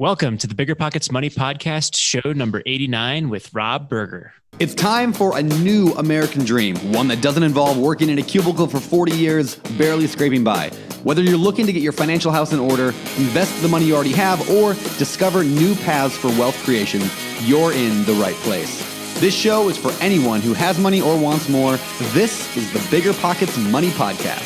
Welcome to the BiggerPockets Money Podcast, show number 89 with Rob Berger. It's time for a new American dream, one that doesn't involve working in a cubicle for 40 years, barely scraping by. Whether you're looking to get your financial house in order, invest the money you already have, or discover new paths for wealth creation, you're in the right place. This show is for anyone who has money or wants more. This is the BiggerPockets Money Podcast.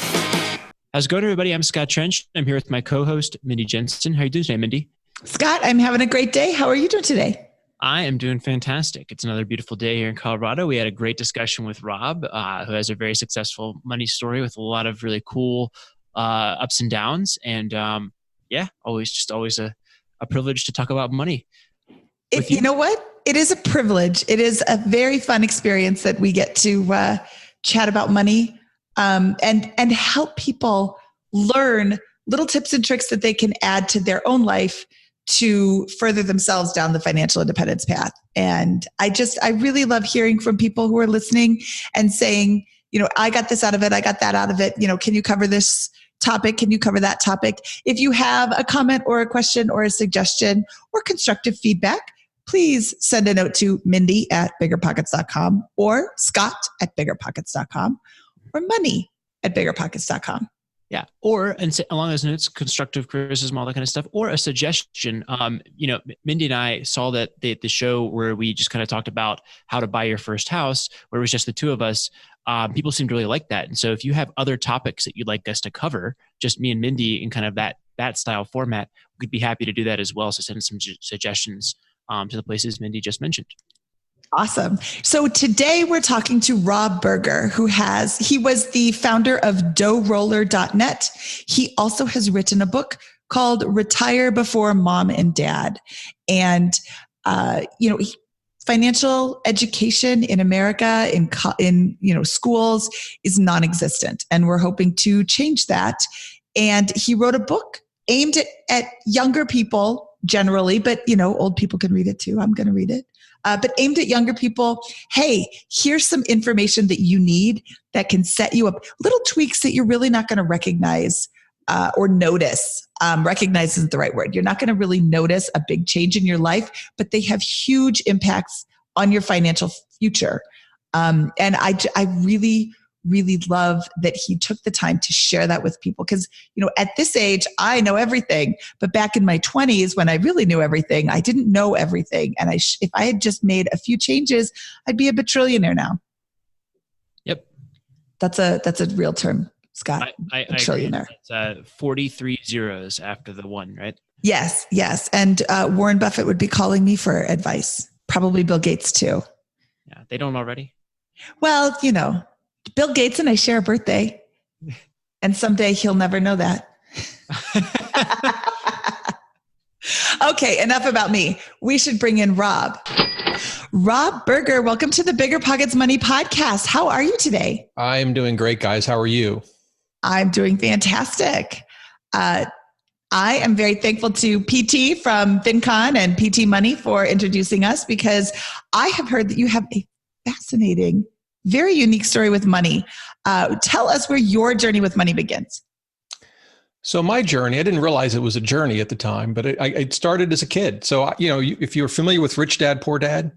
How's it going, everybody? I'm Scott Trench. I'm here with my co-host, Mindy Jensen. How are you doing today, Mindy? Scott, I'm having a great day. How are you doing today? I am doing fantastic. It's another beautiful day here in Colorado. We had a great discussion with Rob, who has a very successful money story with a lot of really cool ups and downs. And always a privilege to talk about money. You know what? It is a privilege. It is a very fun experience that we get to chat about money and help people learn little tips and tricks that they can add to their own life to further themselves down the financial independence path. And I really love hearing from people who are listening and saying, I got this out of it. I got that out of it. Can you cover this topic? Can you cover that topic? If you have a comment or a question or a suggestion or constructive feedback, please send a note to Mindy at BiggerPockets.com or Scott at BiggerPockets.com or Money at BiggerPockets.com. Yeah. Or, and along those notes, constructive criticism, all that kind of stuff, or a suggestion. Mindy and I saw that the show where we just kind of talked about how to buy your first house, where it was just the two of us, people seemed to really like that. And so if you have other topics that you'd like us to cover, just me and Mindy in kind of that style format, we'd be happy to do that as well. So send some suggestions to the places Mindy just mentioned. Awesome. So today we're talking to Rob Berger, he was the founder of doughroller.net. He also has written a book called Retire Before Mom and Dad. And, financial education in America, in schools is non-existent. And we're hoping to change that. And he wrote a book aimed at younger people generally, but, old people can read it too. I'm going to read it. But aimed at younger people. Hey, here's some information that you need that can set you up. Little tweaks that you're really not going to recognize or notice. Recognize isn't the right word. You're not going to really notice a big change in your life, but they have huge impacts on your financial future. And I really love that he took the time to share that with people. Because, at this age, I know everything. But back in my 20s, when I really knew everything, I didn't know everything. And if I had just made a few changes, I'd be a bajillionaire now. Yep. That's a real term, Scott. I trillionaire. It's 43 zeros after the one, right? Yes. And Warren Buffett would be calling me for advice. Probably Bill Gates too. Yeah, they don't already. Well, Bill Gates and I share a birthday, and someday he'll never know that. Okay, enough about me. We should bring in Rob. Rob Berger, welcome to the BiggerPockets Money Podcast. How are you today? I am doing great, guys. How are you? I'm doing fantastic. I am very thankful to PT from FinCon and PT Money for introducing us, because I have heard that you have a fascinating, very unique story with money. Tell us where your journey with money begins. So my journey, I didn't realize it was a journey at the time, but it started as a kid. So, if you're familiar with Rich Dad, Poor Dad,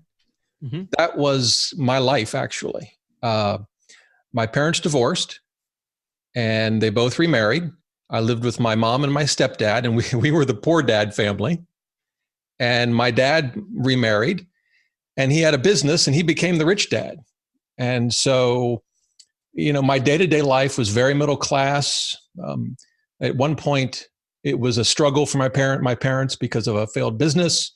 mm-hmm. That was my life, actually. My parents divorced and they both remarried. I lived with my mom and my stepdad, and we were the poor dad family. And my dad remarried, and he had a business, and he became the rich dad. And so, my day-to-day life was very middle class. At one point, it was a struggle for my parents because of a failed business.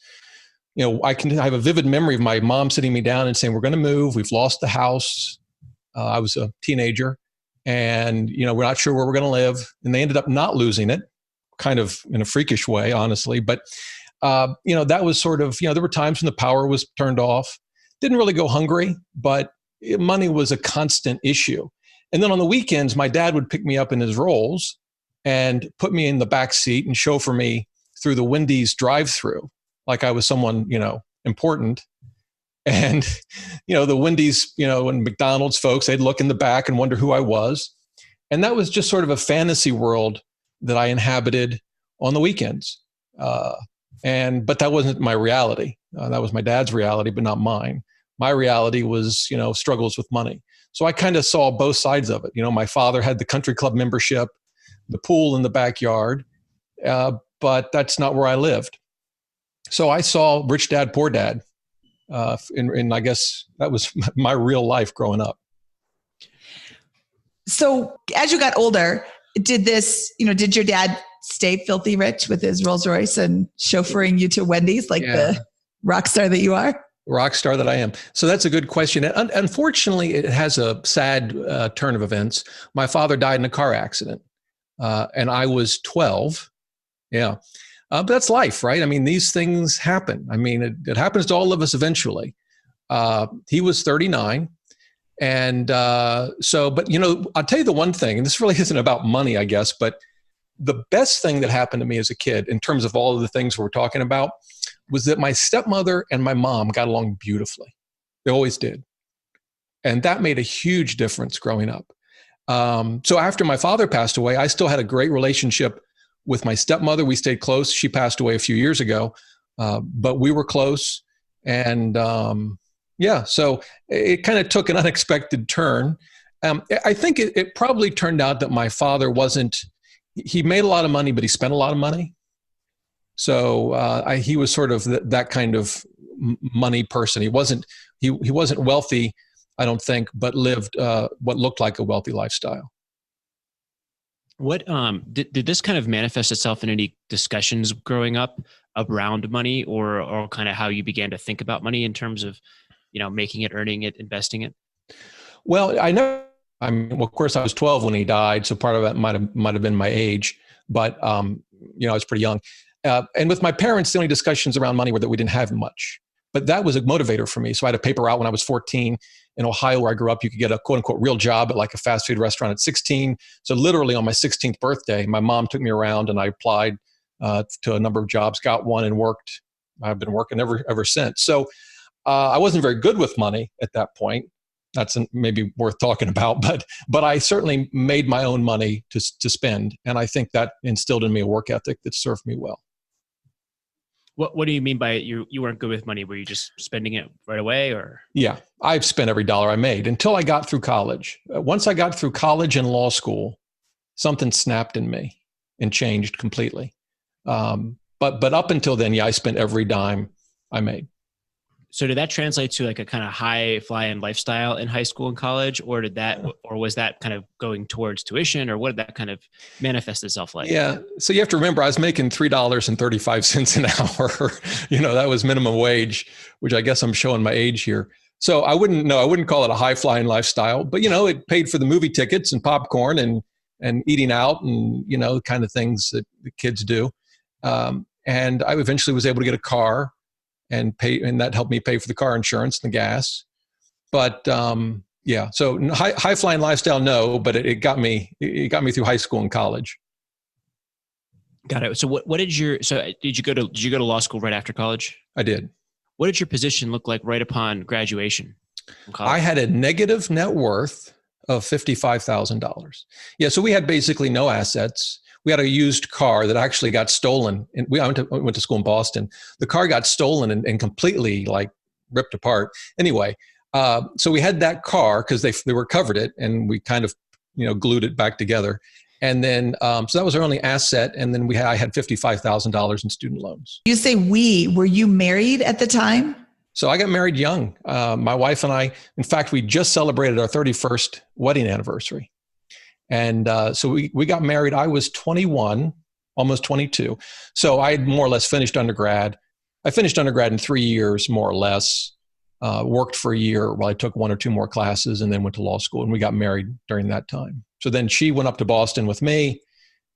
I have a vivid memory of my mom sitting me down and saying, "We're going to move. We've lost the house." I was a teenager, and we're not sure where we're going to live. And they ended up not losing it, kind of in a freakish way, honestly. But that was sort of there were times when the power was turned off. Didn't really go hungry, but money was a constant issue. And then on the weekends, my dad would pick me up in his Rolls and put me in the back seat and chauffeur me through the Wendy's drive-through like I was someone, important. And, the Wendy's, and McDonald's folks, they'd look in the back and wonder who I was. And that was just sort of a fantasy world that I inhabited on the weekends. But that wasn't my reality. That was my dad's reality, but not mine. My reality was, struggles with money. So I kind of saw both sides of it. My father had the country club membership, the pool in the backyard, but that's not where I lived. So I saw Rich Dad, Poor Dad, and I guess that was my real life growing up. So as you got older, did your dad stay filthy rich with his Rolls Royce and chauffeuring you to Wendy's like the rock star that you are? Rock star that I am. So that's a good question. And unfortunately, it has a sad turn of events. My father died in a car accident, and I was 12. Yeah. But that's life, right? I mean, these things happen. I mean, it happens to all of us eventually. He was 39. And but I'll tell you the one thing, and this really isn't about money, I guess, but the best thing that happened to me as a kid in terms of all of the things we're talking about was that my stepmother and my mom got along beautifully. They always did. And that made a huge difference growing up. So after my father passed away, I still had a great relationship with my stepmother. We stayed close. She passed away a few years ago, but we were close. And so it kind of took an unexpected turn. I think it probably turned out that my father he made a lot of money, but he spent a lot of money. So he was sort of that kind of money person. He wasn't wealthy, I don't think, but lived what looked like a wealthy lifestyle. What did this kind of manifest itself in any discussions growing up around money, or kind of how you began to think about money in terms of, making it, earning it, investing it? Well, of course, I was 12 when he died, so part of that might have been my age, but I was pretty young. And with my parents, the only discussions around money were that we didn't have much. But that was a motivator for me. So I had a paper route when I was 14. In Ohio, where I grew up, you could get a quote unquote real job at like a fast food restaurant at 16. So literally on my 16th birthday, my mom took me around and I applied to a number of jobs, got one and worked. I've been working ever since. So I wasn't very good with money at that point. That's maybe worth talking about, but I certainly made my own money to spend. And I think that instilled in me a work ethic that served me well. What do you mean by you weren't good with money? Were you just spending it right away, or? Yeah, I've spent every dollar I made until I got through college. Once I got through college and law school, something snapped in me and changed completely. But up until then, I spent every dime I made. So did that translate to like a kind of high flying lifestyle in high school and college, or was that kind of going towards tuition, or what did that kind of manifest itself like? Yeah. So you have to remember, I was making $3.35 an hour. That was minimum wage, which I guess I'm showing my age here. So I wouldn't call it a high flying lifestyle, but it paid for the movie tickets and popcorn and eating out and, kind of things that the kids do. And I eventually was able to get a car and that helped me pay for the car insurance and the gas. But so high flying lifestyle, no, but it got me through high school and college. Got it. So did you go to law school right after college? I did. What did your position look like right upon graduation from college? I had a negative net worth of $55,000. Yeah. So we had basically no assets. We had a used car that actually got stolen. And I went to school in Boston. The car got stolen and completely ripped apart. Anyway, so we had that car because they recovered it and we kind of, glued it back together. And then, so that was our only asset. And then I had $55,000 in student loans. You say were you married at the time? So I got married young. My wife and I, in fact, we just celebrated our 31st wedding anniversary. And so we got married. I was 21, almost 22. So I had more or less finished undergrad. I finished undergrad in 3 years, more or less. Worked for a year while I took one or two more classes and then went to law school. And we got married during that time. So then she went up to Boston with me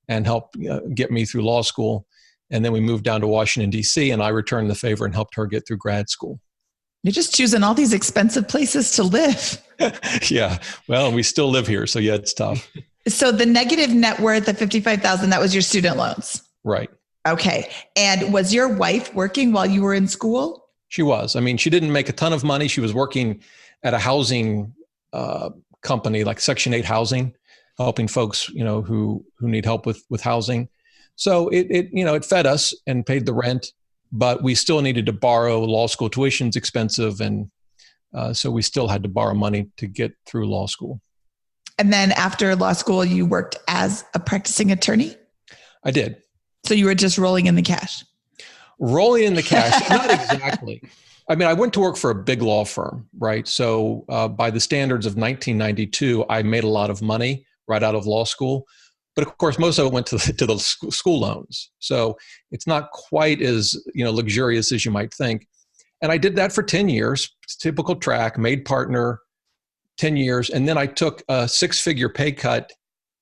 and helped get me through law school. And then we moved down to Washington, D.C., and I returned the favor and helped her get through grad school. You're just choosing all these expensive places to live. Yeah. Well, we still live here. So yeah, it's tough. So the negative net worth of $55,000, that was your student loans. Right. Okay. And was your wife working while you were in school? She was. I mean, she didn't make a ton of money. She was working at a housing company like Section 8 housing, helping folks, who need help with housing. So it fed us and paid the rent but we still needed to borrow. Law school tuition's expensive. And so we still had to borrow money to get through law school. And then after law school, you worked as a practicing attorney? I did. So you were just rolling in the cash? Rolling in the cash, not exactly. I mean, I went to work for a big law firm, right? So by the standards of 1992, I made a lot of money right out of law school. But of course, most of it went to the school loans. So it's not quite as luxurious as you might think. And I did that for 10 years, typical track, made partner, 10 years. And then I took a 6-figure pay cut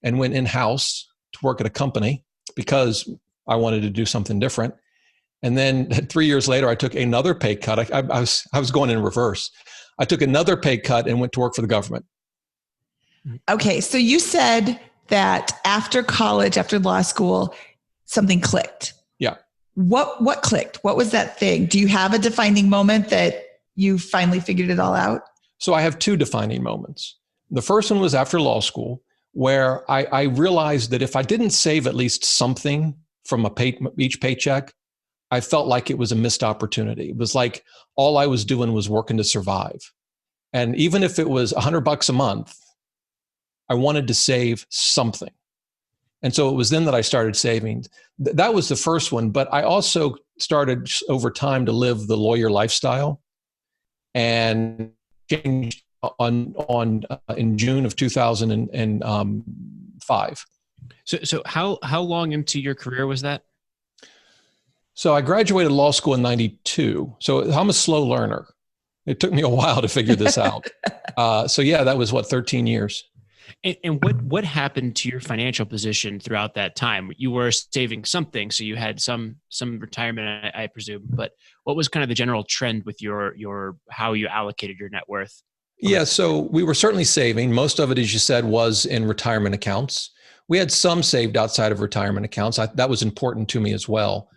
and went in-house to work at a company because I wanted to do something different. And then 3 years later, I took another pay cut. I was going in reverse. I took another pay cut and went to work for the government. Okay. So you said that after college, after law school, something clicked. Yeah. What clicked? What was that thing? Do you have a defining moment that you finally figured it all out? So I have 2 defining moments. The first one was after law school, where I realized that if I didn't save at least something from each paycheck, I felt like it was a missed opportunity. It was like all I was doing was working to survive. And even if it was $100 a month, I wanted to save something. And so it was then that I started saving. That was the first one. But I also started over time to live the lawyer lifestyle and changed in June of 2005. So how long into your career was that? So I graduated law school in 92. So I'm a slow learner. It took me a while to figure this out. So yeah, that was 13 years. And what happened to your financial position throughout that time? You were saving something, so you had some retirement, I presume. But what was kind of the general trend with your how you allocated your net worth? Yeah, so we were certainly saving. Most of it, as you said, was in retirement accounts. We had some saved outside of retirement accounts. That was important to me as well.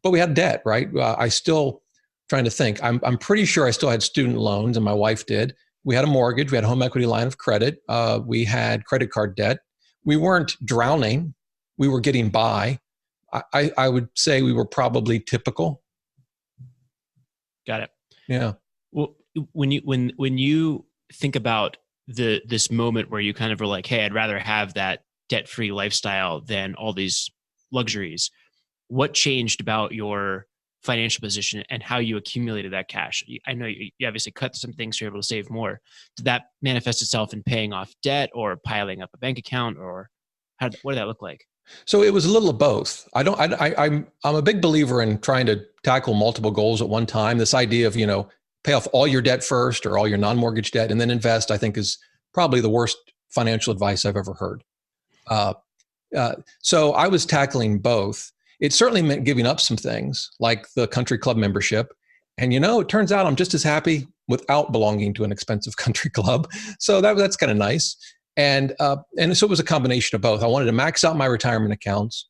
But we had debt, right? I still trying to think. I'm pretty sure I still had student loans, and my wife did. We had a mortgage. We had a home equity line of credit. We had credit card debt. We weren't drowning. We were getting by. I would say we were probably typical. Got it. Yeah. Well, when you think about this moment where you kind of were like, hey, I'd rather have that debt-free lifestyle than all these luxuries, what changed about your financial position and how you accumulated that cash? I know you obviously cut some things so you're able to save more. Did that manifest itself in paying off debt or piling up a bank account, or what did that look like? So it was a little of both. I'm a big believer in trying to tackle multiple goals at one time. This idea of, pay off all your debt first or all your non-mortgage debt and then invest, I think is probably the worst financial advice I've ever heard. So I was tackling both. It certainly meant giving up some things like the country club membership. And, it turns out I'm just as happy without belonging to an expensive country club. So that's kind of nice. And so it was a combination of both. I wanted to max out my retirement accounts.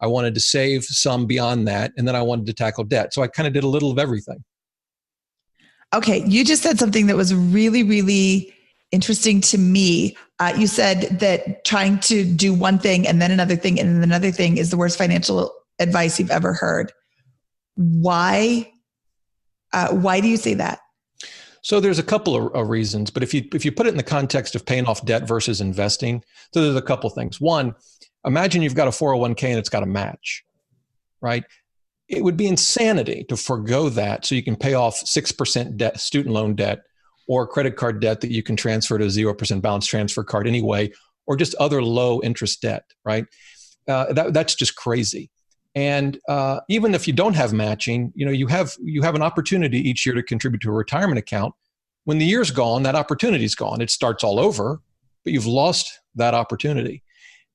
I wanted to save some beyond that. And then I wanted to tackle debt. So I kind of did a little of everything. Okay. You just said something that was really, really interesting to me. You said that trying to do one thing and then another thing and then another thing is the worst financial advice you've ever heard. Why do you say that? So there's a couple of reasons, but if you put it in the context of paying off debt versus investing, so there's a couple of things. One, imagine you've got a 401k and it's got a match, right? It would be insanity to forgo that so you can pay off 6% debt, student loan debt, or credit card debt that you can transfer to a 0% balance transfer card anyway, or just other low interest debt, right? That's just crazy. And even if you don't have matching, you have an opportunity each year to contribute to a retirement account. When the year's gone, that opportunity's gone. It starts all over, but you've lost that opportunity.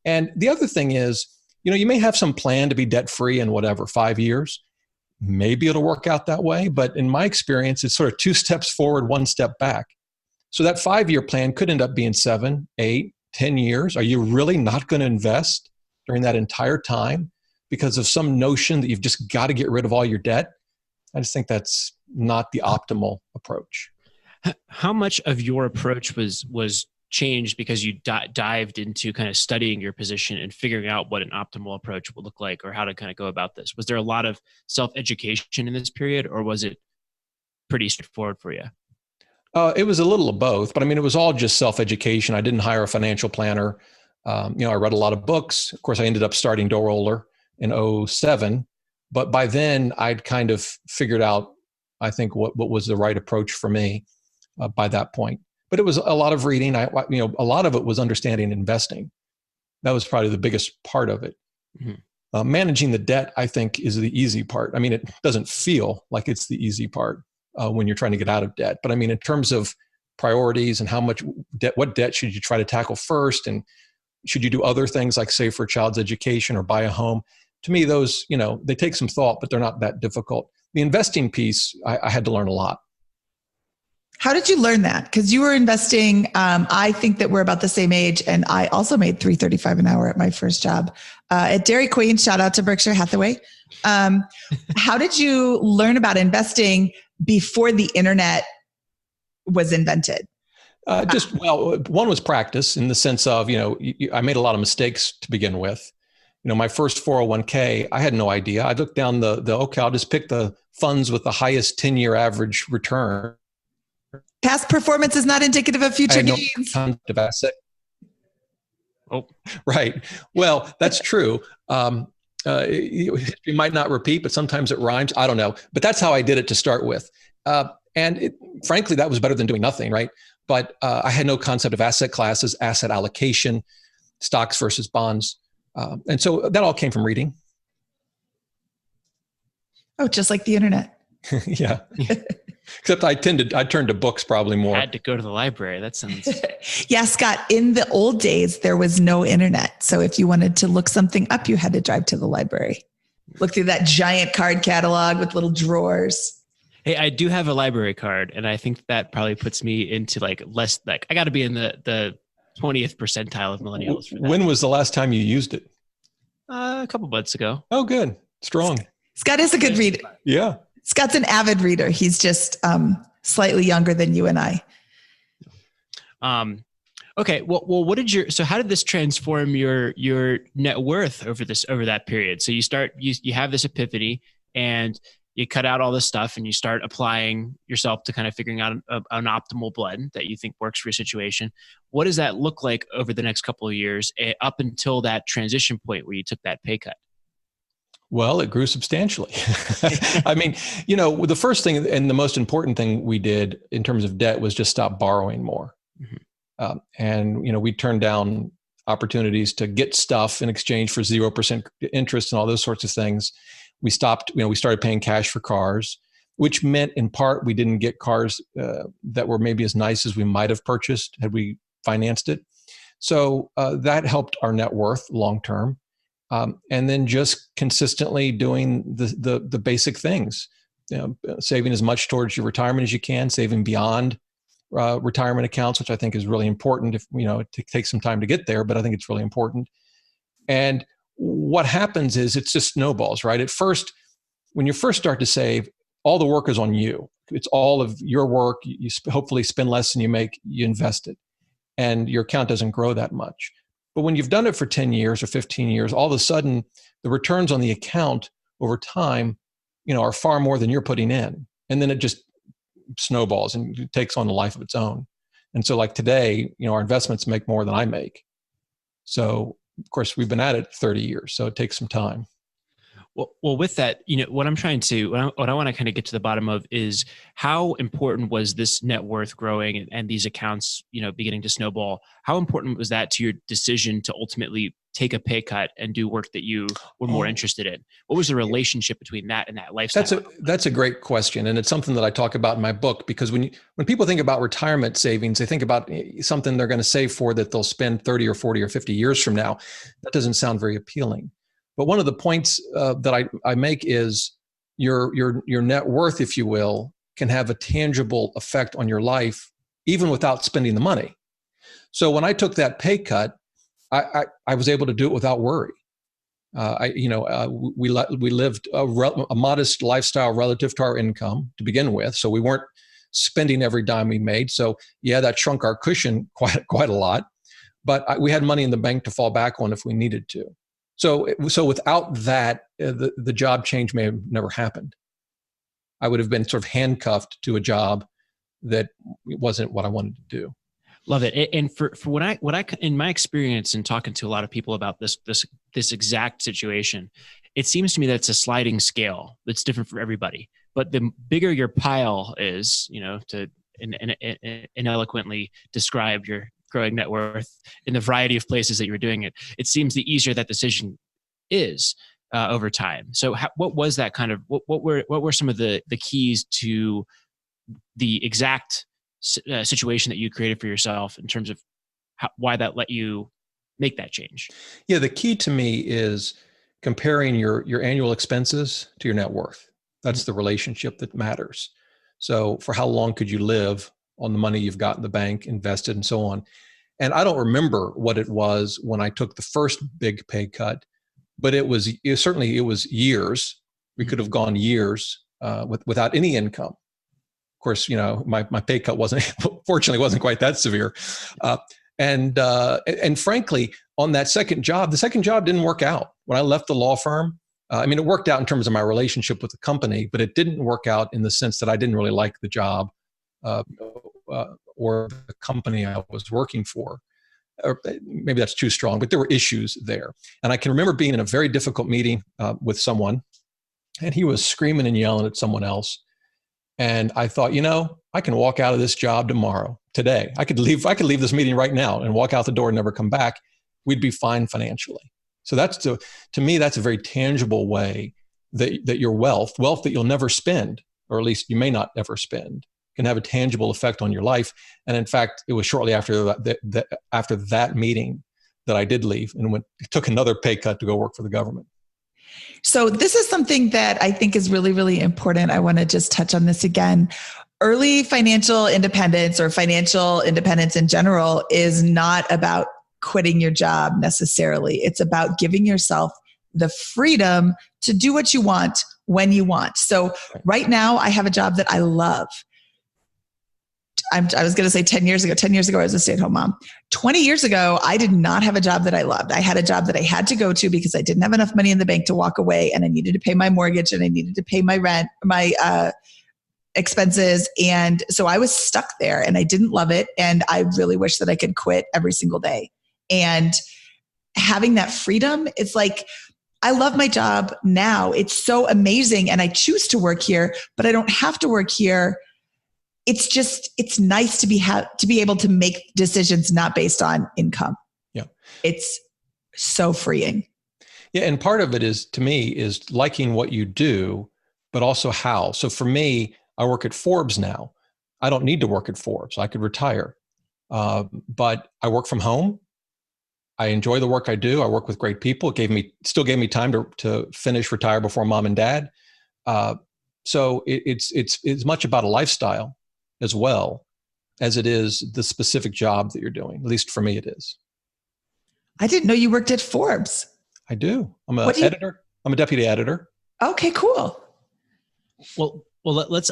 And the other thing is, you may have some plan to be debt-free in 5 years. Maybe it'll work out that way. But in my experience, it's sort of 2 steps forward, 1 step back. So that 5-year plan could end up being 7, 8, 10 years. Are you really not going to invest during that entire time because of some notion that you've just got to get rid of all your debt? I just think that's not the optimal approach. How much of your approach was changed because you dived into kind of studying your position and figuring out what an optimal approach would look like or how to kind of go about this? Was there a lot of self-education in this period, or was it pretty straightforward for you? It was a little of both, but I mean, it was all just self-education. I didn't hire a financial planner. I read a lot of books. Of course, I ended up starting Dough Roller in 2007, but by then I'd kind of figured out, I think, what was the right approach for me by that point. But it was a lot of reading. A lot of it was understanding investing. That was probably the biggest part of it. Mm-hmm. Managing the debt, I think, is the easy part. I mean, it doesn't feel like it's the easy part when you're trying to get out of debt. But I mean, in terms of priorities and how much debt, what debt should you try to tackle first? And should you do other things like save for a child's education or buy a home? To me, those, they take some thought, but they're not that difficult. The investing piece, I had to learn a lot. How did you learn that? Because you were investing. I think that we're about the same age, and I also made $3.35 an hour at my first job at Dairy Queen. Shout out to Berkshire Hathaway. How did you learn about investing before the internet was invented? One was practice in the sense of, I made a lot of mistakes to begin with. My first 401k, I had no idea. I looked down okay, I'll just pick the funds with the highest 10-year average return. Past performance is not indicative of future gains. No asset. Oh, right. Well, that's true. History might not repeat, but sometimes it rhymes. I don't know. But that's how I did it to start with. Frankly, that was better than doing nothing, right? But I had no concept of asset classes, asset allocation, stocks versus bonds. And so that all came from reading. Oh, just like the internet. Yeah. Except I turned to books probably more. I had to go to the library. That sounds. Yeah, Scott, in the old days, there was no internet. So if you wanted to look something up, you had to drive to the library. Look through that giant card catalog with little drawers. Hey, I do have a library card, and I think that probably puts me into I got to be in the 20th percentile of millennials. For that. When was the last time you used it? A couple months ago. Oh, good. Strong. Scott is a good reader. Yeah. Scott's an avid reader. He's just slightly younger than you and I. Okay. Well, how did this transform your net worth over that period? So you have this epiphany and you cut out all this stuff and you start applying yourself to kind of figuring out an optimal blend that you think works for your situation. What does that look like over the next couple of years up until that transition point where you took that pay cut? Well, it grew substantially. I mean, the first thing and the most important thing we did in terms of debt was just stop borrowing more. Mm-hmm. We turned down opportunities to get stuff in exchange for 0% interest and all those sorts of things. We stopped, we started paying cash for cars, which meant in part we didn't get cars that were maybe as nice as we might have purchased had we financed it. So that helped our net worth long term. And then just consistently doing the basic things, saving as much towards your retirement as you can, saving beyond retirement accounts, which I think is really important. If it takes some time to get there, but I think it's really important. And what happens is it just snowballs, right? At first, when you first start to save, all the work is on you. It's all of your work. You hopefully spend less than you make, you invest it, and your account doesn't grow that much. But when you've done it for 10 years or 15 years, all of a sudden the returns on the account over time, are far more than you're putting in. And then it just snowballs and it takes on a life of its own. And so like today, our investments make more than I make. So of course we've been at it 30 years, so it takes some time. Well, with that, what I want to kind of get to the bottom of is how important was this net worth growing and these accounts, beginning to snowball? How important was that to your decision to ultimately take a pay cut and do work that you were more interested in? What was the relationship between that and that lifestyle? That's a great question. And it's something that I talk about in my book, because when people think about retirement savings, they think about something they're going to save for that they'll spend 30 or 40 or 50 years from now. That doesn't sound very appealing. But one of the points that I make is your net worth, if you will, can have a tangible effect on your life, even without spending the money. So when I took that pay cut, I was able to do it without worry. We lived a modest lifestyle relative to our income to begin with. So we weren't spending every dime we made. So yeah, that shrunk our cushion quite a lot, but we had money in the bank to fall back on if we needed to. So without that, the job change may have never happened. I would have been sort of handcuffed to a job that wasn't what I wanted to do. Love it. And for what I in my experience in talking to a lot of people about this exact situation, it seems to me that it's a sliding scale that's different for everybody. But the bigger your pile is, to ineloquently describe your growing net worth in the variety of places that you're doing it, it seems the easier that decision is over time. So what was that kind of, what were some of the keys to the exact situation that you created for yourself in terms of why that let you make that change? Yeah, the key to me is comparing your annual expenses to your net worth. That's the relationship that matters. So for how long could you live on the money you've got in the bank, invested, and so on? And I don't remember what it was when I took the first big pay cut, but it was years. We could have gone years without any income. Of course, my pay cut fortunately wasn't quite that severe. And frankly, on that second job, the second job didn't work out. When I left the law firm, it worked out in terms of my relationship with the company, but it didn't work out in the sense that I didn't really like the job or the company I was working for. Or maybe that's too strong, but there were issues there. And I can remember being in a very difficult meeting with someone, and he was screaming and yelling at someone else. And I thought, I can walk out of this job today. I could leave this meeting right now and walk out the door and never come back. We'd be fine financially. So to me, that's a very tangible way that your wealth that you'll never spend, or at least you may not ever spend, can have a tangible effect on your life. And in fact, it was shortly after that meeting that I did leave and took another pay cut to go work for the government. So this is something that I think is really, really important. I want to just touch on this again. Early financial independence, or financial independence in general, is not about quitting your job necessarily. It's about giving yourself the freedom to do what you want when you want. So right now I have a job that I love. I was going to say 10 years ago. 10 years ago, I was a stay-at-home mom. 20 years ago, I did not have a job that I loved. I had a job that I had to go to because I didn't have enough money in the bank to walk away, and I needed to pay my mortgage, and I needed to pay my rent, my expenses. And so I was stuck there, and I didn't love it. And I really wish that I could quit every single day. And having that freedom, it's like, I love my job now. It's so amazing. And I choose to work here, but I don't have to work here. It's nice to be able to make decisions not based on income. Yeah. It's so freeing. Yeah. And part of it is liking what you do, but also how. So for me, I work at Forbes now. I don't need to work at Forbes. I could retire. But I work from home. I enjoy the work I do. I work with great people. It still gave me time to retire before mom and dad. So it's much about a lifestyle as well as it is the specific job that you're doing. At least for me, it is. I didn't know you worked at Forbes. I do. I'm an editor. I'm a deputy editor. Okay, cool. Well,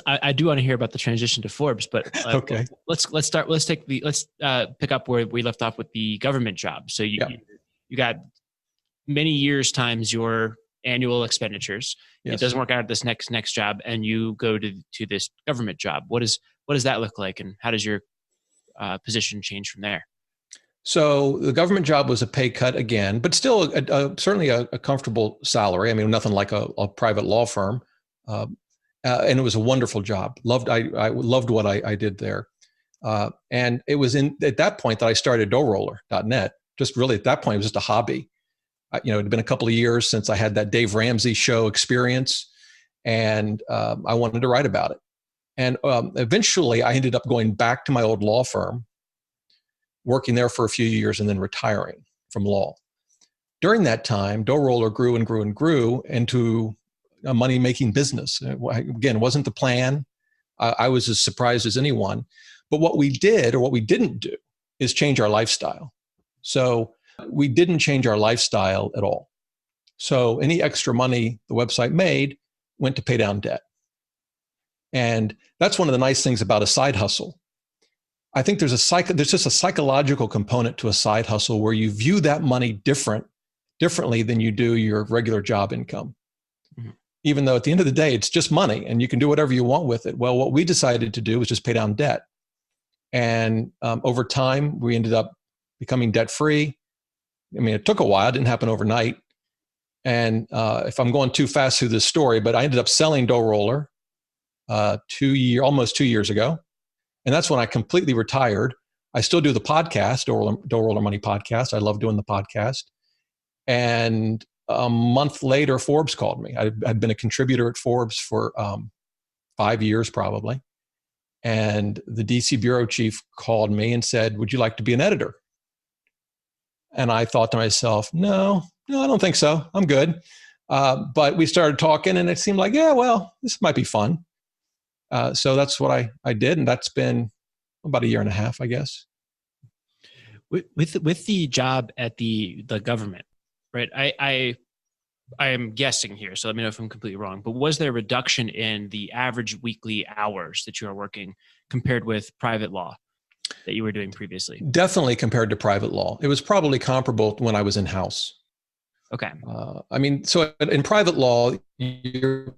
I do want to hear about the transition to Forbes, but okay. Let's pick up where we left off with the government job. So you got many years times your annual expenditures. Yes. It doesn't work out at this next job, and you go to this government job. What does that look like, and how does your position change from there? So the government job was a pay cut again, but still certainly a comfortable salary. Nothing like a private law firm. And it was a wonderful job. I loved what I did there. And it was at that point that I started doughroller.net. Just really at that point, it was just a hobby. It had been a couple of years since I had that Dave Ramsey show experience, and I wanted to write about it. And eventually I ended up going back to my old law firm, working there for a few years, and then retiring from law. During that time, Doughroller grew and grew and grew into a money-making business. Again, it wasn't the plan. I was as surprised as anyone. But what we did, or what we didn't do, is change our lifestyle. So we didn't change our lifestyle at all. So any extra money the website made went to pay down debt. And that's one of the nice things about a side hustle. I think there's just a psychological component to a side hustle where you view that money differently than you do your regular job income. Mm-hmm. Even though at the end of the day, it's just money and you can do whatever you want with it. Well, what we decided to do was just pay down debt. And over time, we ended up becoming debt-free. I mean, it took a while. It didn't happen overnight. And if I'm going too fast through this story, but I ended up selling Dough Roller almost 2 years ago. And that's when I completely retired. I still do the podcast, Dough Roller Money Podcast. I love doing the podcast. And a month later, Forbes called me. I'd been a contributor at Forbes for 5 years probably. And the DC bureau chief called me and said, "Would you like to be an editor?" And I thought to myself, no, I don't think so. I'm good. But we started talking and it seemed like, yeah, well, this might be fun. So that's what I did. And that's been about a year and a half, I guess. With the job at the government, right? I am guessing here, so let me know if I'm completely wrong, but was there a reduction in the average weekly hours that you are working compared with private law that you were doing previously? Definitely compared to private law. It was probably comparable when I was in-house. Okay. I mean, so in private law, they're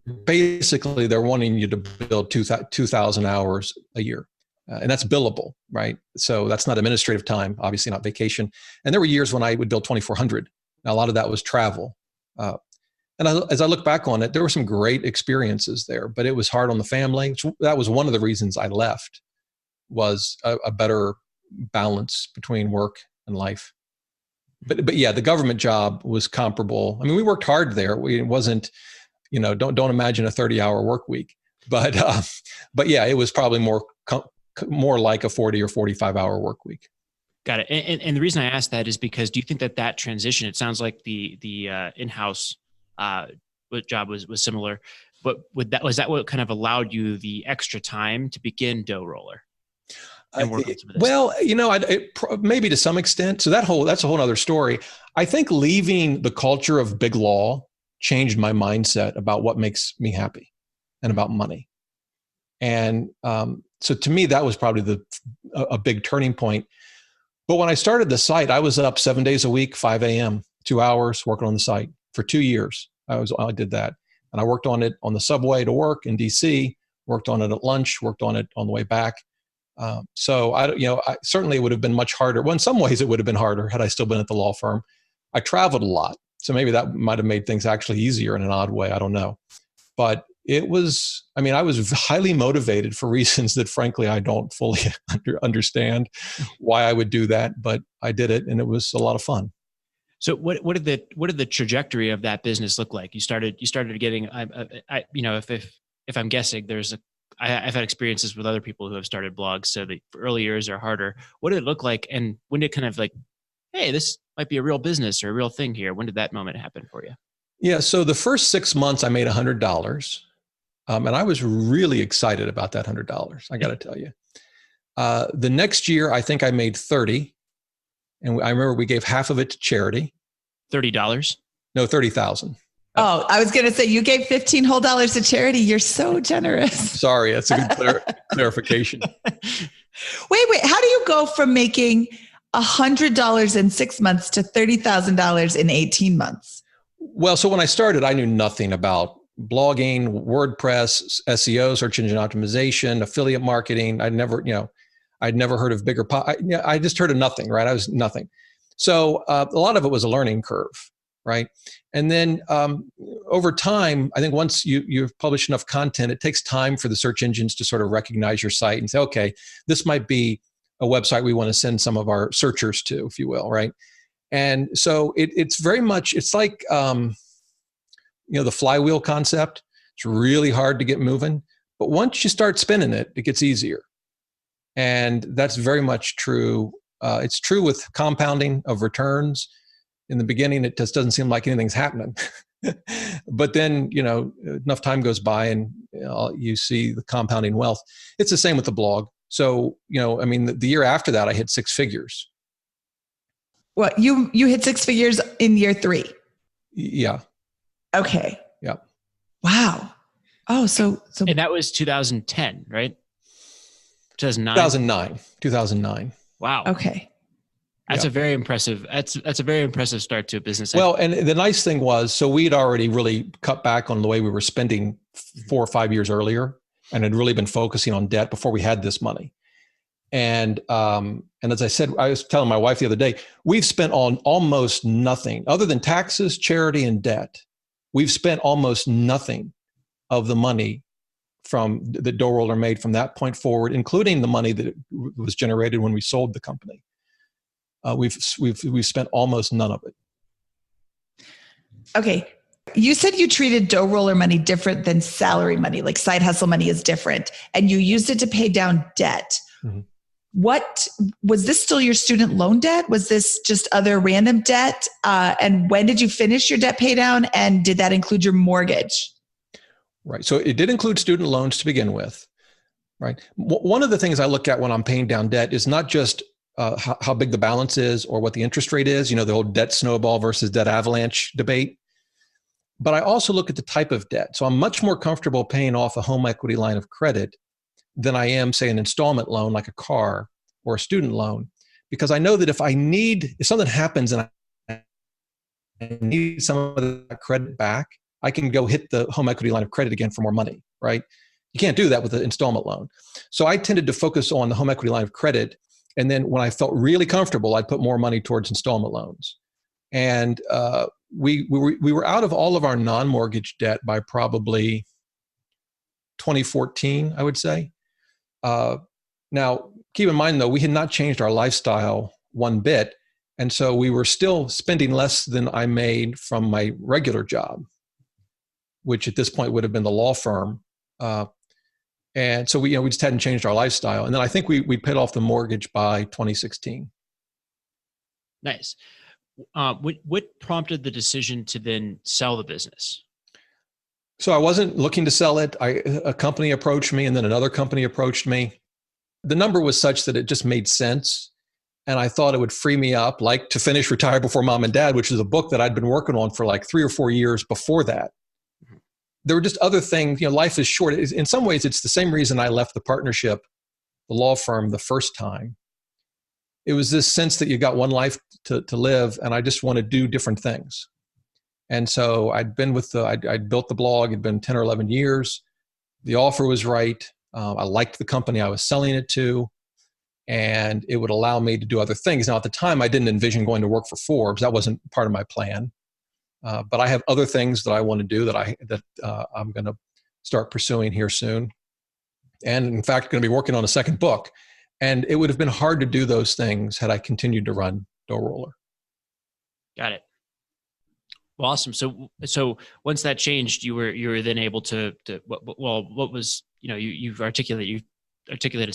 wanting you to build 2,000 hours a year. And that's billable, right? So that's not administrative time, obviously not vacation. And there were years when I would bill 2,400. Now, a lot of that was travel. As I look back on it, there were some great experiences there, but it was hard on the family. That was one of the reasons I left, was a better balance between work and life. But yeah, the government job was comparable. I mean, we worked hard there. It wasn't, don't imagine a 30-hour work week. But yeah, it was probably more like a 40 or 45-hour work week. Got it. And the reason I asked that is because do you think that transition, it sounds like the in-house job was similar, but was that what kind of allowed you the extra time to begin Dough Roller? Well, maybe to some extent. So that's a whole other story. I think leaving the culture of big law changed my mindset about what makes me happy and about money. And so to me, that was probably a big turning point. But when I started the site, I was up 7 days a week, 5 a.m., 2 hours working on the site for 2 years. I did that. And I worked on it on the subway to work in DC, worked on it at lunch, worked on it on the way back. So I certainly it would have been much harder. Well, in some ways it would have been harder had I still been at the law firm. I traveled a lot. So maybe that might've made things actually easier in an odd way. I don't know. But I was highly motivated for reasons that frankly, I don't fully understand why I would do that, but I did it and it was a lot of fun. So what did the trajectory of that business look like? You started getting, if I'm guessing, I've had experiences with other people who have started blogs, so the early years are harder. What did it look like? And when did it kind of like, hey, this might be a real business or a real thing here? When did that moment happen for you? Yeah. So the first 6 months I made $100. And I was really excited about that $100. I got to tell you, the next year, I think I made 30. And I remember we gave half of it to charity. $30? No, 30,000. Oh, I was going to say you gave $15 whole to charity. You're so generous. Sorry, that's a good clarification. Wait. How do you go from making $100 in 6 months to $30,000 in 18 months? Well, so when I started, I knew nothing about blogging, WordPress, SEO, search engine optimization, affiliate marketing. I'd never heard of BiggerPockets. I just heard of nothing, right? I was nothing. So a lot of it was a learning curve, right? And then over time, I think once you've published enough content, it takes time for the search engines to sort of recognize your site and say, okay, this might be a website we want to send some of our searchers to, if you will, right? And so it's very much, it's like, the flywheel concept. It's really hard to get moving, but once you start spinning it, it gets easier. And that's very much true. It's true with compounding of returns. In the beginning, it just doesn't seem like anything's happening. But then, enough time goes by and you see the compounding wealth. It's the same with the blog. So, the year after that, I hit 6 figures. What, you hit 6 figures in year 3? Yeah. Okay. Yeah. Wow. Oh, so And that was 2010, right? 2009. 2009. Wow. okay. That's Yeah. a very impressive. That's a very impressive start to a business. Well, and the nice thing was, so we'd already really cut back on the way we were spending 4 or 5 years earlier, and had really been focusing on debt before we had this money. And as I said, I was telling my wife the other day, we've spent on almost nothing other than taxes, charity, and debt. We've spent almost nothing of the money from the dough roller made from that point forward, including the money that was generated when we sold the company. We've spent almost none of it. Okay. You said you treated dough roller money different than salary money, like side hustle money is different, and you used it to pay down debt. Mm-hmm. What was this still your student loan debt? Was this just other random debt? And when did you finish your debt pay down? And did that include your mortgage? Right. So it did include student loans to begin with. Right. One of the things I look at when I'm paying down debt is not just how big the balance is or what the interest rate is, the whole debt snowball versus debt avalanche debate. But I also look at the type of debt. So I'm much more comfortable paying off a home equity line of credit than I am, say, an installment loan like a car or a student loan, because I know that if something happens and I need some of that credit back, I can go hit the home equity line of credit again for more money, right? You can't do that with an installment loan. So I tended to focus on the home equity line of credit. And then when I felt really comfortable, I'd put more money towards installment loans. And we were out of all of our non-mortgage debt by probably 2014, I would say. Now, keep in mind, though, we had not changed our lifestyle one bit. And so we were still spending less than I made from my regular job, which at this point would have been the law firm. And so we just hadn't changed our lifestyle. And then I think we paid off the mortgage by 2016. Nice. What prompted the decision to then sell the business? So I wasn't looking to sell it. A company approached me, and then another company approached me. The number was such that it just made sense. And I thought it would free me up, like To Finish, Retire Before Mom and Dad, which is a book that I'd been working on for like 3 or 4 years before that. There were just other things, life is short. In some ways, it's the same reason I left the partnership, the law firm, the first time. It was this sense that you got one life to live, and I just want to do different things. And so I'd built the blog. It'd been 10 or 11 years. The offer was right. I liked the company I was selling it to, and it would allow me to do other things. Now, at the time, I didn't envision going to work for Forbes. That wasn't part of my plan. But I have other things that I want to do that I'm going to start pursuing here soon. And in fact, going to be working on a second book. And it would have been hard to do those things had I continued to run Dough Roller. Got it. Well, awesome. So once that changed, you were then able to what was, you've articulated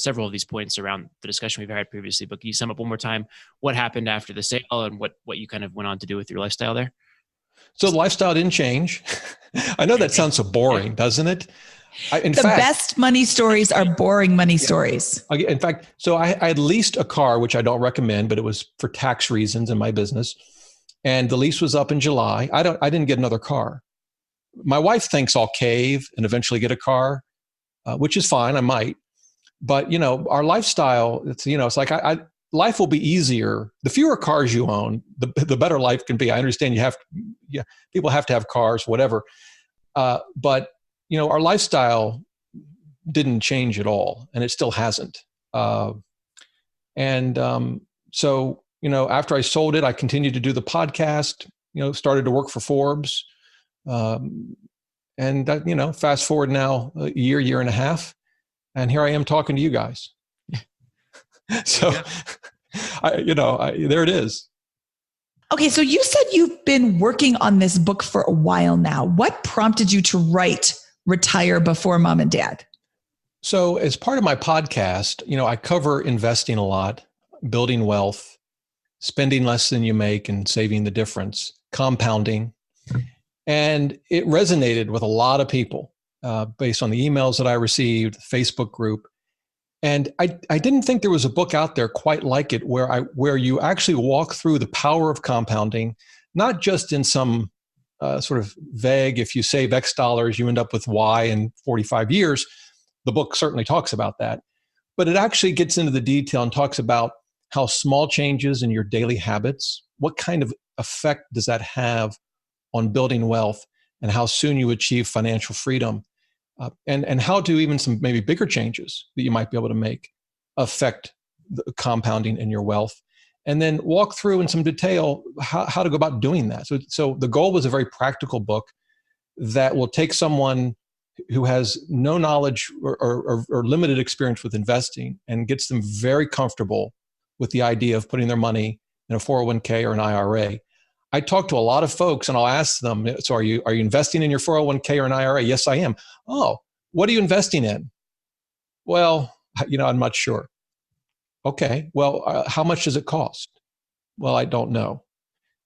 several of these points around the discussion we've had previously, but can you sum up one more time what happened after the sale and what you kind of went on to do with your lifestyle there? So the lifestyle didn't change. I know that sounds so boring, doesn't it? The best money stories are boring money stories. In fact, so I had leased a car, which I don't recommend, but it was for tax reasons in my business. And the lease was up in July. I didn't get another car. My wife thinks I'll cave and eventually get a car, which is fine. I might. But, our lifestyle, it's like life will be easier. The fewer cars you own, the better life can be. I understand people have to have cars, whatever. But, our lifestyle didn't change at all, and it still hasn't. So, after I sold it, I continued to do the podcast, started to work for Forbes. Fast forward now a year and a half, and here I am talking to you guys. So, there it is. Okay, so you said you've been working on this book for a while now. What prompted you to write Retire Before Mom and Dad? So as part of my podcast, I cover investing a lot, building wealth, spending less than you make and saving the difference, compounding. And it resonated with a lot of people based on the emails that I received, Facebook group. And I didn't think there was a book out there quite like it where you actually walk through the power of compounding, not just in some sort of vague. If you save X dollars, you end up with Y in 45 years. The book certainly talks about that. But it actually gets into the detail and talks about how small changes in your daily habits, what kind of effect does that have on building wealth, and how soon you achieve financial freedom, and how do even some maybe bigger changes that you might be able to make affect the compounding in your wealth. And then walk through in some detail how to go about doing that. So the goal was a very practical book that will take someone who has no knowledge or limited experience with investing and gets them very comfortable with the idea of putting their money in a 401k or an IRA. I talk to a lot of folks and I'll ask them, so are you investing in your 401k or an IRA? Yes, I am. Oh, what are you investing in? Well, I'm not sure. Okay, well, how much does it cost? Well, I don't know.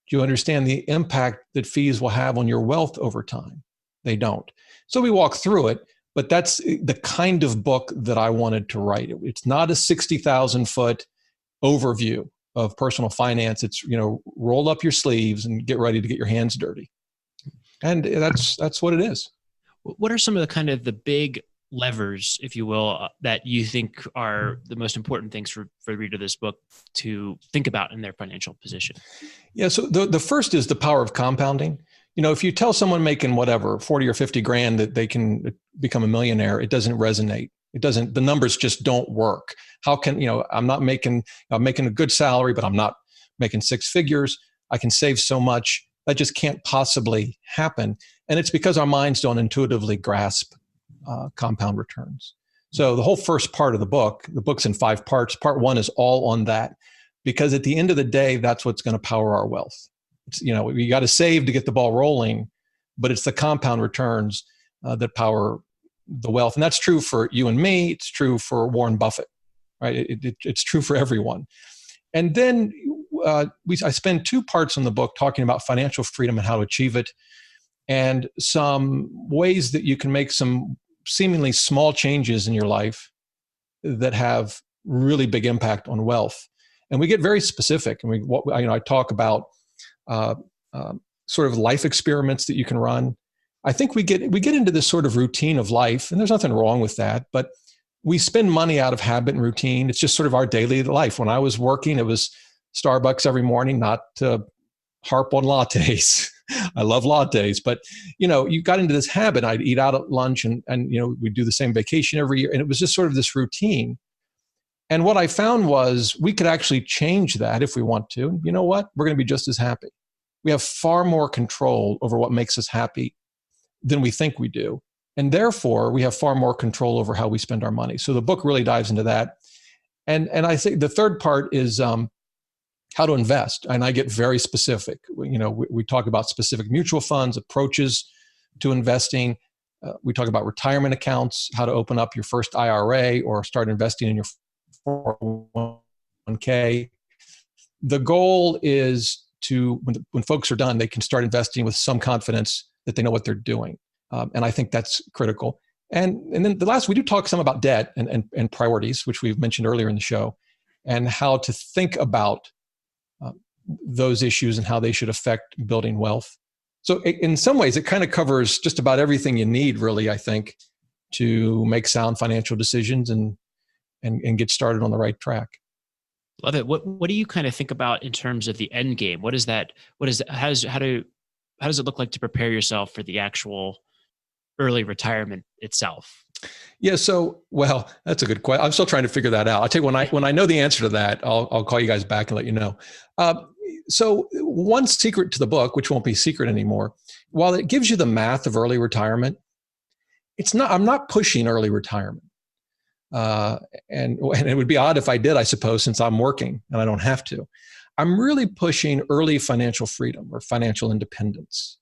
Do you understand the impact that fees will have on your wealth over time? They don't. So we walk through it, but that's the kind of book that I wanted to write. It's not a 60,000 foot overview of personal finance. It's, roll up your sleeves and get ready to get your hands dirty. And that's what it is. What are some of the kind of the big levers, if you will, that you think are the most important things for the reader of this book to think about in their financial position? Yeah. So the first is the power of compounding. If you tell someone making whatever, 40 or 50 grand that they can become a millionaire, it doesn't resonate. The numbers just don't work. How can, I'm making a good salary, but I'm not making six figures. I can save so much. That just can't possibly happen. And it's because our minds don't intuitively grasp compound returns. So the whole first part of the book's in 5 parts. Part 1 is all on that, because at the end of the day, that's what's going to power our wealth. It's, we got to save to get the ball rolling, but it's the compound returns that power the wealth. And that's true for you and me. It's true for Warren Buffett, right? It's true for everyone. And then I spend 2 parts in the book talking about financial freedom and how to achieve it, and some ways that you can make some seemingly small changes in your life that have really big impact on wealth. And we get very specific. And I talk about sort of life experiments that you can run. I think we get into this sort of routine of life, and there's nothing wrong with that, but we spend money out of habit and routine. It's just sort of our daily life. When I was working, it was Starbucks every morning, not to harp on lattes. I love lattes, but you got into this habit. I'd eat out at lunch and we'd do the same vacation every year. And it was just sort of this routine. And what I found was we could actually change that if we want to. You know what? We're going to be just as happy. We have far more control over what makes us happy than we think we do. And therefore, we have far more control over how we spend our money. So the book really dives into that. And I think the third part is how to invest. And I get very specific. We talk about specific mutual funds, approaches to investing. We talk about retirement accounts, how to open up your first IRA or start investing in your 401k. The goal is when folks are done, they can start investing with some confidence that they know what they're doing. And I think that's critical. And then the last, we do talk some about debt and priorities, which we've mentioned earlier in the show, and how to think about those issues and how they should affect building wealth. So in some ways, it kind of covers just about everything you need, really, I think, to make sound financial decisions and get started on the right track. Love it. What do you kind of think about in terms of the end game? How does it look like to prepare yourself for the actual early retirement itself? Yeah. So, well, that's a good question. I'm still trying to figure that out. I'll tell you, when I know the answer to that, I'll call you guys back and let you know. So one secret to the book, which won't be secret anymore, while it gives you the math of early retirement, I'm not pushing early retirement. And it would be odd if I did, I suppose, since I'm working and I don't have to. I'm really pushing early financial freedom or financial independence.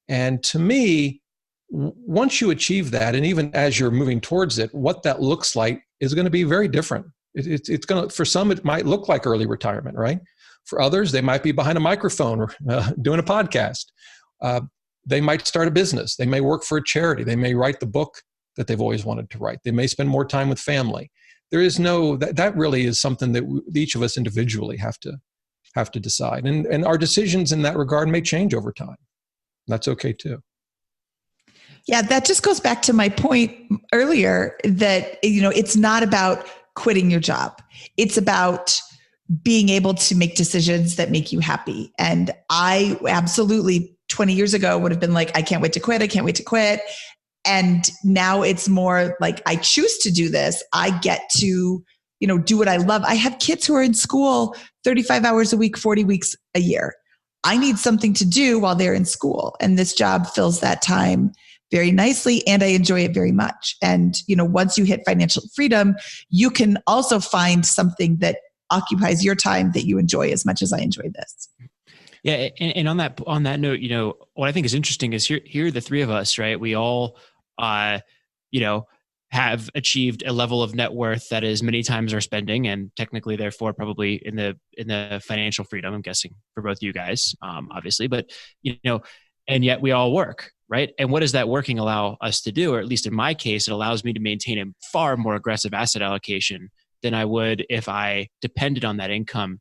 And to me, once you achieve that, and even as you're moving towards it, what that looks like is going to be very different. It's going to, for some, it might look like early retirement, right? For others, they might be behind a microphone or doing a podcast. They might start a business. They may work for a charity. They may write the book that they've always wanted to write. They may spend more time with family. There is that really is something that each of us individually have to decide. And our decisions in that regard may change over time. That's okay too. Yeah, that just goes back to my point earlier that, it's not about quitting your job. It's about being able to make decisions that make you happy. And I absolutely 20 years ago would have been like, I can't wait to quit. I can't wait to quit. And now it's more like, I choose to do this. I get to, do what I love. I have kids who are in school 35 hours a week, 40 weeks a year. I need something to do while they're in school. And this job fills that time very nicely, and I enjoy it very much. And, once you hit financial freedom, you can also find something that occupies your time that you enjoy as much as I enjoy this. Yeah. And on that note, what I think is interesting is here, the three of us, right? We all, have achieved a level of net worth that is many times our spending, and technically therefore probably in the financial freedom, I'm guessing, for both you guys, obviously, but, and yet we all work. Right. And what does that working allow us to do? Or at least in my case, it allows me to maintain a far more aggressive asset allocation than I would if I depended on that income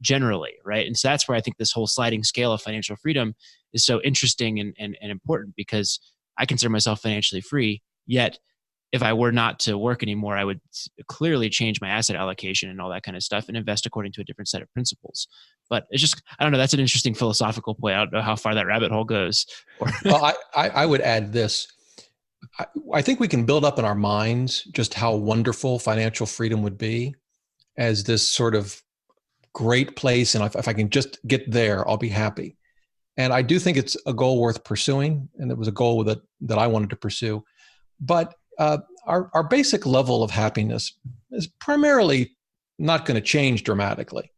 generally. Right. And so that's where I think this whole sliding scale of financial freedom is so interesting and important, because I consider myself financially free. Yet, if I were not to work anymore, I would clearly change my asset allocation and all that kind of stuff and invest according to a different set of principles. But it's just, I don't know, that's an interesting philosophical point. I don't know how far that rabbit hole goes. Well, I would add this. I think we can build up in our minds just how wonderful financial freedom would be as this sort of great place. And if I can just get there, I'll be happy. And I do think it's a goal worth pursuing. And it was a goal that I wanted to pursue. But our basic level of happiness is primarily not going to change dramatically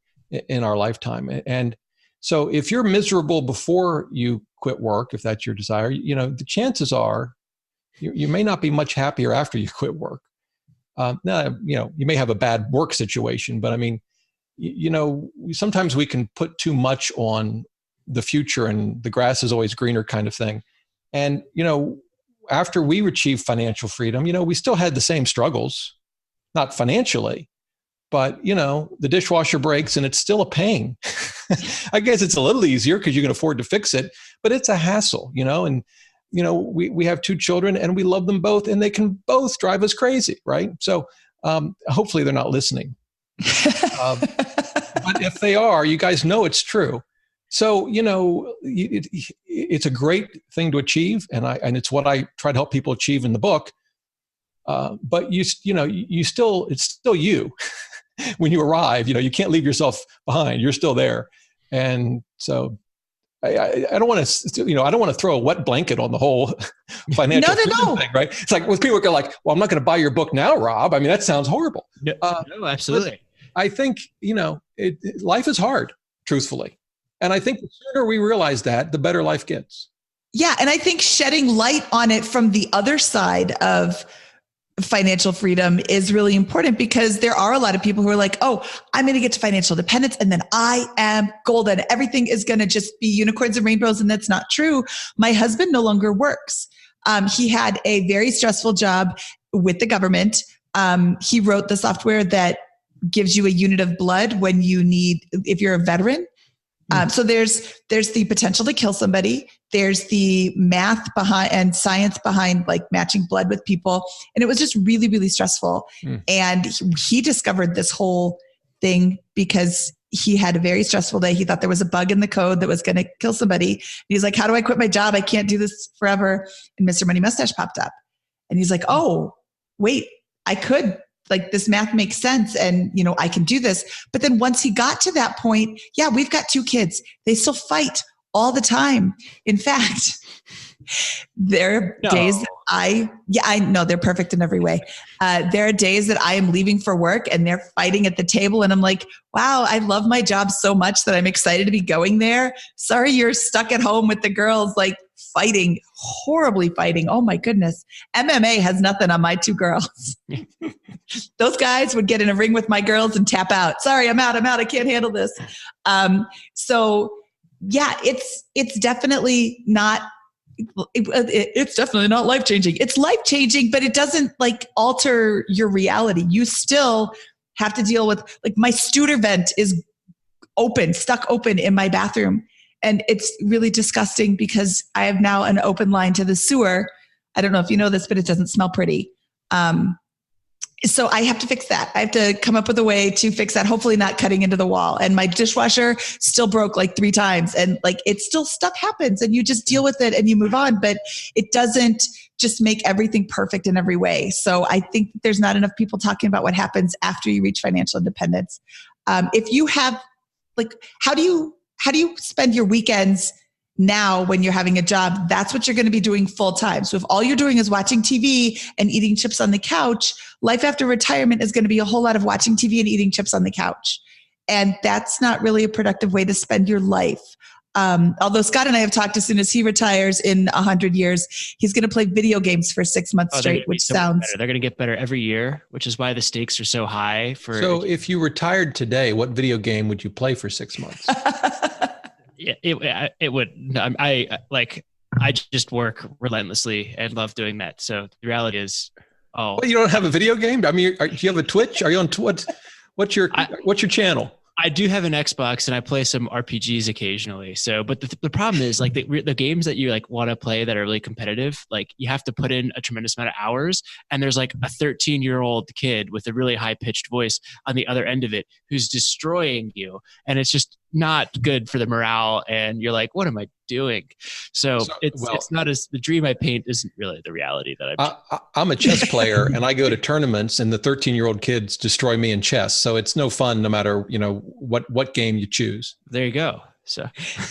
in our lifetime. And so if you're miserable before you quit work, if that's your desire, the chances are you may not be much happier after you quit work. Now, you may have a bad work situation, but I mean, sometimes we can put too much on the future and the grass is always greener kind of thing. And, after we achieved financial freedom, we still had the same struggles, not financially, but, the dishwasher breaks and it's still a pain. I guess it's a little easier because you can afford to fix it, but it's a hassle, and, we have two children and we love them both and they can both drive us crazy. Right. So hopefully they're not listening. But if they are, you guys know it's true. So, it's a great thing to achieve. And it's what I try to help people achieve in the book. But it's still you when you arrive, you can't leave yourself behind. You're still there. And so I don't want to throw a wet blanket on the whole financial thing, right? It's like when people go like, well, I'm not going to buy your book now, Rob. I mean, that sounds horrible. No, absolutely. I think, life is hard, truthfully. And I think the sooner we realize that, the better life gets. Yeah. And I think shedding light on it from the other side of financial freedom is really important, because there are a lot of people who are like, oh, I'm going to get to financial independence and then I am golden. Everything is going to just be unicorns and rainbows. And that's not true. My husband no longer works. He had a very stressful job with the government. He wrote the software that gives you a unit of blood when you need, if you're a veteran. So there's the potential to kill somebody. There's the math behind and science behind like matching blood with people. And it was just really, really stressful. And he discovered this whole thing because he had a very stressful day. He thought there was a bug in the code that was going to kill somebody. And he's like, how do I quit my job? I can't do this forever. And Mr. Money Mustache popped up and he's like, oh, wait, I could. Like this math makes sense and, I can do this. But then once he got to that point, yeah, we've got two kids. They still fight all the time. In fact, there are days that I know they're perfect in every way. There are days that I am leaving for work and they're fighting at the table and I'm like, wow, I love my job so much that I'm excited to be going there. Sorry, you're stuck at home with the girls, like fighting, horribly fighting. Oh my goodness. MMA has nothing on my two girls. Those guys would get in a ring with my girls and tap out. Sorry, I'm out. I can't handle this. So yeah, it's definitely not, it's definitely not life-changing. It's life-changing, but it doesn't like alter your reality. You still have to deal with like my Studer vent is stuck open in my bathroom. And it's really disgusting because I have now an open line to the sewer. I don't know if you know this, but it doesn't smell pretty. So I have to fix that. I have to come up with a way to fix that, hopefully not cutting into the wall. And my dishwasher still broke like 3 times. And like, it's still, stuff happens and you just deal with it and you move on, but it doesn't just make everything perfect in every way. So I think there's not enough people talking about what happens after you reach financial independence. If you have like, how do you spend your weekends now when you're having a job? That's what you're going to be doing full time. So if all you're doing is watching TV and eating chips on the couch, life after retirement is going to be a whole lot of watching TV and eating chips on the couch. And that's not really a productive way to spend your life. Although Scott and I have talked, as soon as he retires in 100 years, he's going to play video games for 6 months straight, which sounds... They're going to get better every year, which is why the stakes are so high. So if you retired today, what video game would you play for 6 months? Yeah, it would. I just work relentlessly and love doing that. So the reality is, well, you don't have a video game? I mean, do you have a Twitch? Are you on what's your channel? I do have an Xbox and I play some RPGs occasionally. So, but the problem is like the games that you like want to play that are really competitive, like you have to put in a tremendous amount of hours. And there's like a 13-year-old kid with a really high pitched voice on the other end of it who's destroying you. And it's just not good for the morale. And you're like, what am I doing? So it's not as the dream I paint isn't really the reality that I'm a chess player and I go to tournaments and the 13-year-old kids destroy me in chess. So it's no fun no matter, what game you choose. There you go. So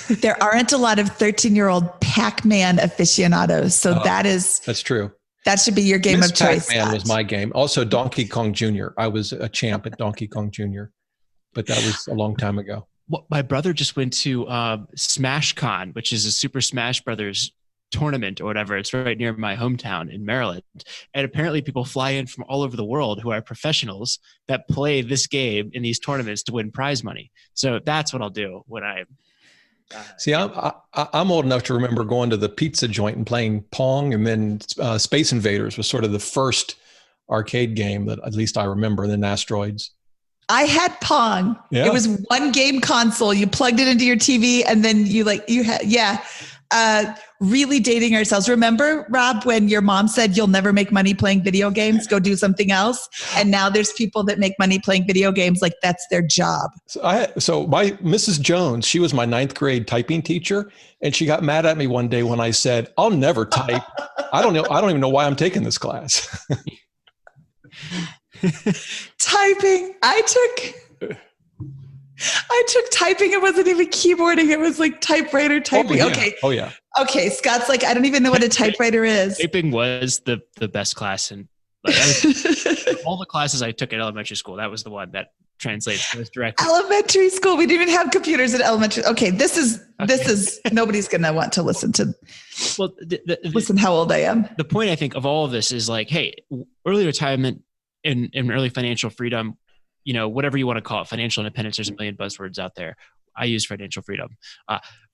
there aren't a lot of 13-year-old Pac-Man aficionados. So that's true. That should be your game of choice. Pac-Man was my game. Also Donkey Kong Jr. I was a champ at Donkey Kong Jr., but that was a long time ago. Well, my brother just went to SmashCon, which is a Super Smash Brothers tournament or whatever. It's right near my hometown in Maryland. And apparently people fly in from all over the world who are professionals that play this game in these tournaments to win prize money. So that's what I'll do when I... See, I'm old enough to remember going to the pizza joint and playing Pong, and then Space Invaders was sort of the first arcade game that at least I remember, and then Asteroids. I had Pong. Yeah. It was one game console. You plugged it into your TV and then really dating ourselves. Remember, Rob, when your mom said you'll never make money playing video games, go do something else. And now there's people that make money playing video games like that's their job. So my Mrs. Jones, she was my 9th grade typing teacher. And she got mad at me one day when I said, I'll never type. I don't even know why I'm taking this class. Typing. I took typing. It wasn't even keyboarding. It was like typewriter typing. Oh, yeah. Okay. Oh yeah. Okay. Scott's like, I don't even know what a typewriter is. Typing was the best class. And all the classes I took at elementary school, that was the one that translates most directly. Elementary school. We didn't even have computers at elementary. Okay. This is nobody's going to want to listen to. Well, listen how old I am. The point I think of all of this is like, hey, early retirement and early financial freedom, whatever you want to call it, financial independence, there's a million buzzwords out there. I use financial freedom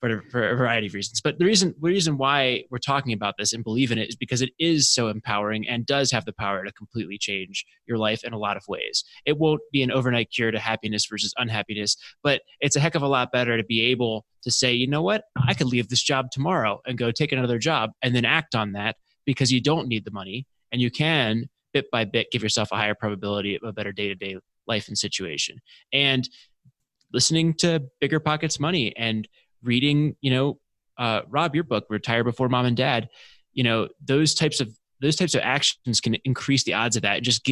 for a variety of reasons. But the reason why we're talking about this and believe in it is because it is so empowering and does have the power to completely change your life in a lot of ways. It won't be an overnight cure to happiness versus unhappiness, but it's a heck of a lot better to be able to say, you know what, I could leave this job tomorrow and go take another job and then act on that because you don't need the money and you can bit by bit give yourself a higher probability of a better day-to-day life and situation. And listening to BiggerPockets Money and reading, Rob, your book, Retire Before Mom and Dad, those types of actions can increase the odds of that and just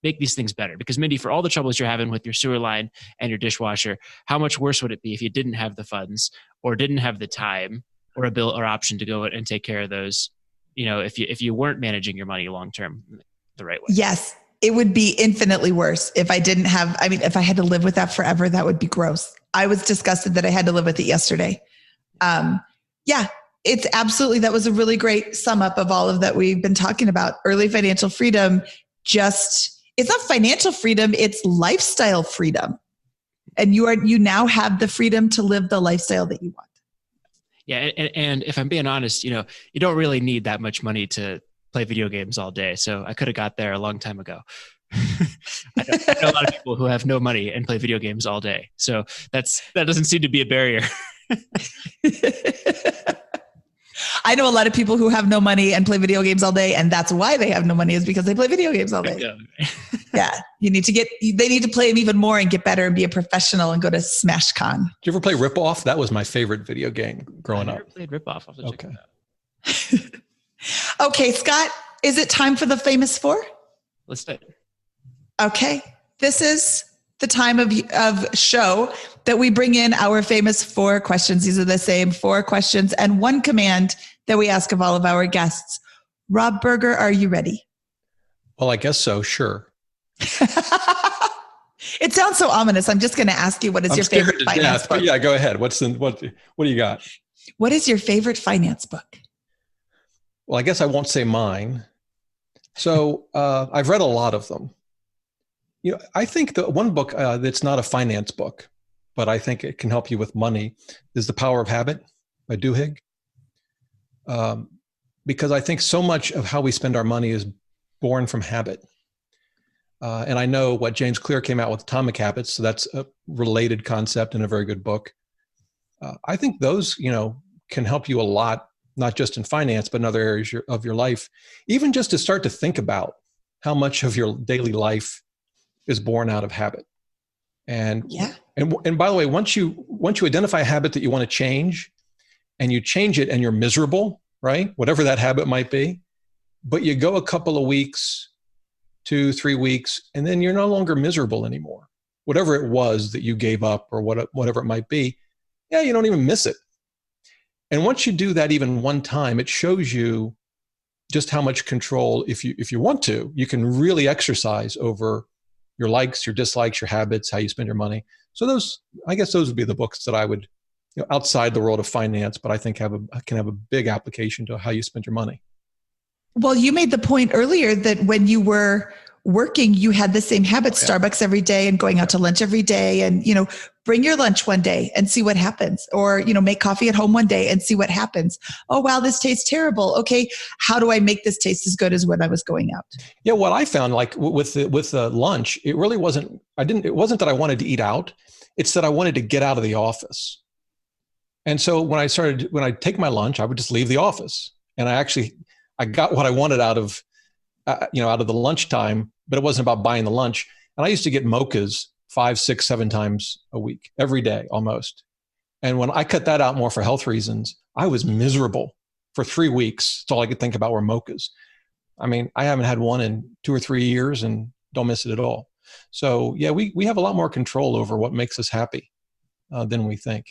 make these things better. Because Mindy, for all the troubles you're having with your sewer line and your dishwasher, how much worse would it be if you didn't have the funds or didn't have the time or a bill or option to go and take care of those, if you weren't managing your money long-term the right way? Yes. It would be infinitely worse if I didn't have, if I had to live with that forever, that would be gross. I was disgusted that I had to live with it yesterday. It's absolutely, that was a really great sum up of all of that we've been talking about. Early financial freedom, it's not financial freedom, it's lifestyle freedom. And you now have the freedom to live the lifestyle that you want. Yeah. And if I'm being honest, you don't really need that much money to play video games all day. So I could have got there a long time ago. I know a lot of people who have no money and play video games all day. So that doesn't seem to be a barrier. I know a lot of people who have no money and play video games all day, and that's why they have no money, is because they play video games all day. Yeah, they need to play them even more and get better and be a professional and go to SmashCon. Did you ever play Rip Off? That was my favorite video game growing up. I never played Rip Off. I'll have to check it out. Okay, Scott, is it time for the famous four? Let's do it. Okay, this is the time of show that we bring in our famous four questions. These are the same four questions and one command that we ask of all of our guests. Rob Berger, are you ready? Well, I guess so. Sure. It sounds so ominous. I'm just going to ask you, what is your favorite finance book? Yeah, go ahead. What do you got? What is your favorite finance book? Well, I guess I won't say mine. So I've read a lot of them. I think the one book that's not a finance book, but I think it can help you with money, is The Power of Habit by Duhigg. Because I think so much of how we spend our money is born from habit. And I know what James Clear came out with, Atomic Habits, so that's a related concept and a very good book. I think those, can help you a lot, not just in finance, but in other areas of your life, even just to start to think about how much of your daily life is born out of habit. And by the way, once you identify a habit that you want to change, and you change it and you're miserable, right? Whatever that habit might be, but you go a couple of weeks, 2-3 weeks, and then you're no longer miserable anymore. Whatever it was that you gave up or whatever it might be, you don't even miss it. And once you do that even one time, it shows you just how much control, if you want to, you can really exercise over your likes, your dislikes, your habits, how you spend your money. So I guess those would be the books that I would, outside the world of finance, but I think can have a big application to how you spend your money. Well, you made the point earlier that when you were working, you had the same habits, Starbucks every day and going out to lunch every day, and, bring your lunch one day and see what happens, or, make coffee at home one day and see what happens. Oh, wow, this tastes terrible. Okay. How do I make this taste as good as when I was going out? Yeah. What I found, like with the lunch, it really wasn't, it wasn't that I wanted to eat out. It's that I wanted to get out of the office. And so when I take my lunch, I would just leave the office, and I got what I wanted out of the lunchtime, but it wasn't about buying the lunch. And I used to get mochas 5, 6, 7 times a week, every day almost. And when I cut that out more for health reasons, I was miserable for 3 weeks. That's all I could think about were mochas. I mean, I haven't had one in 2 or 3 years and don't miss it at all. So yeah, we have a lot more control over what makes us happy than we think.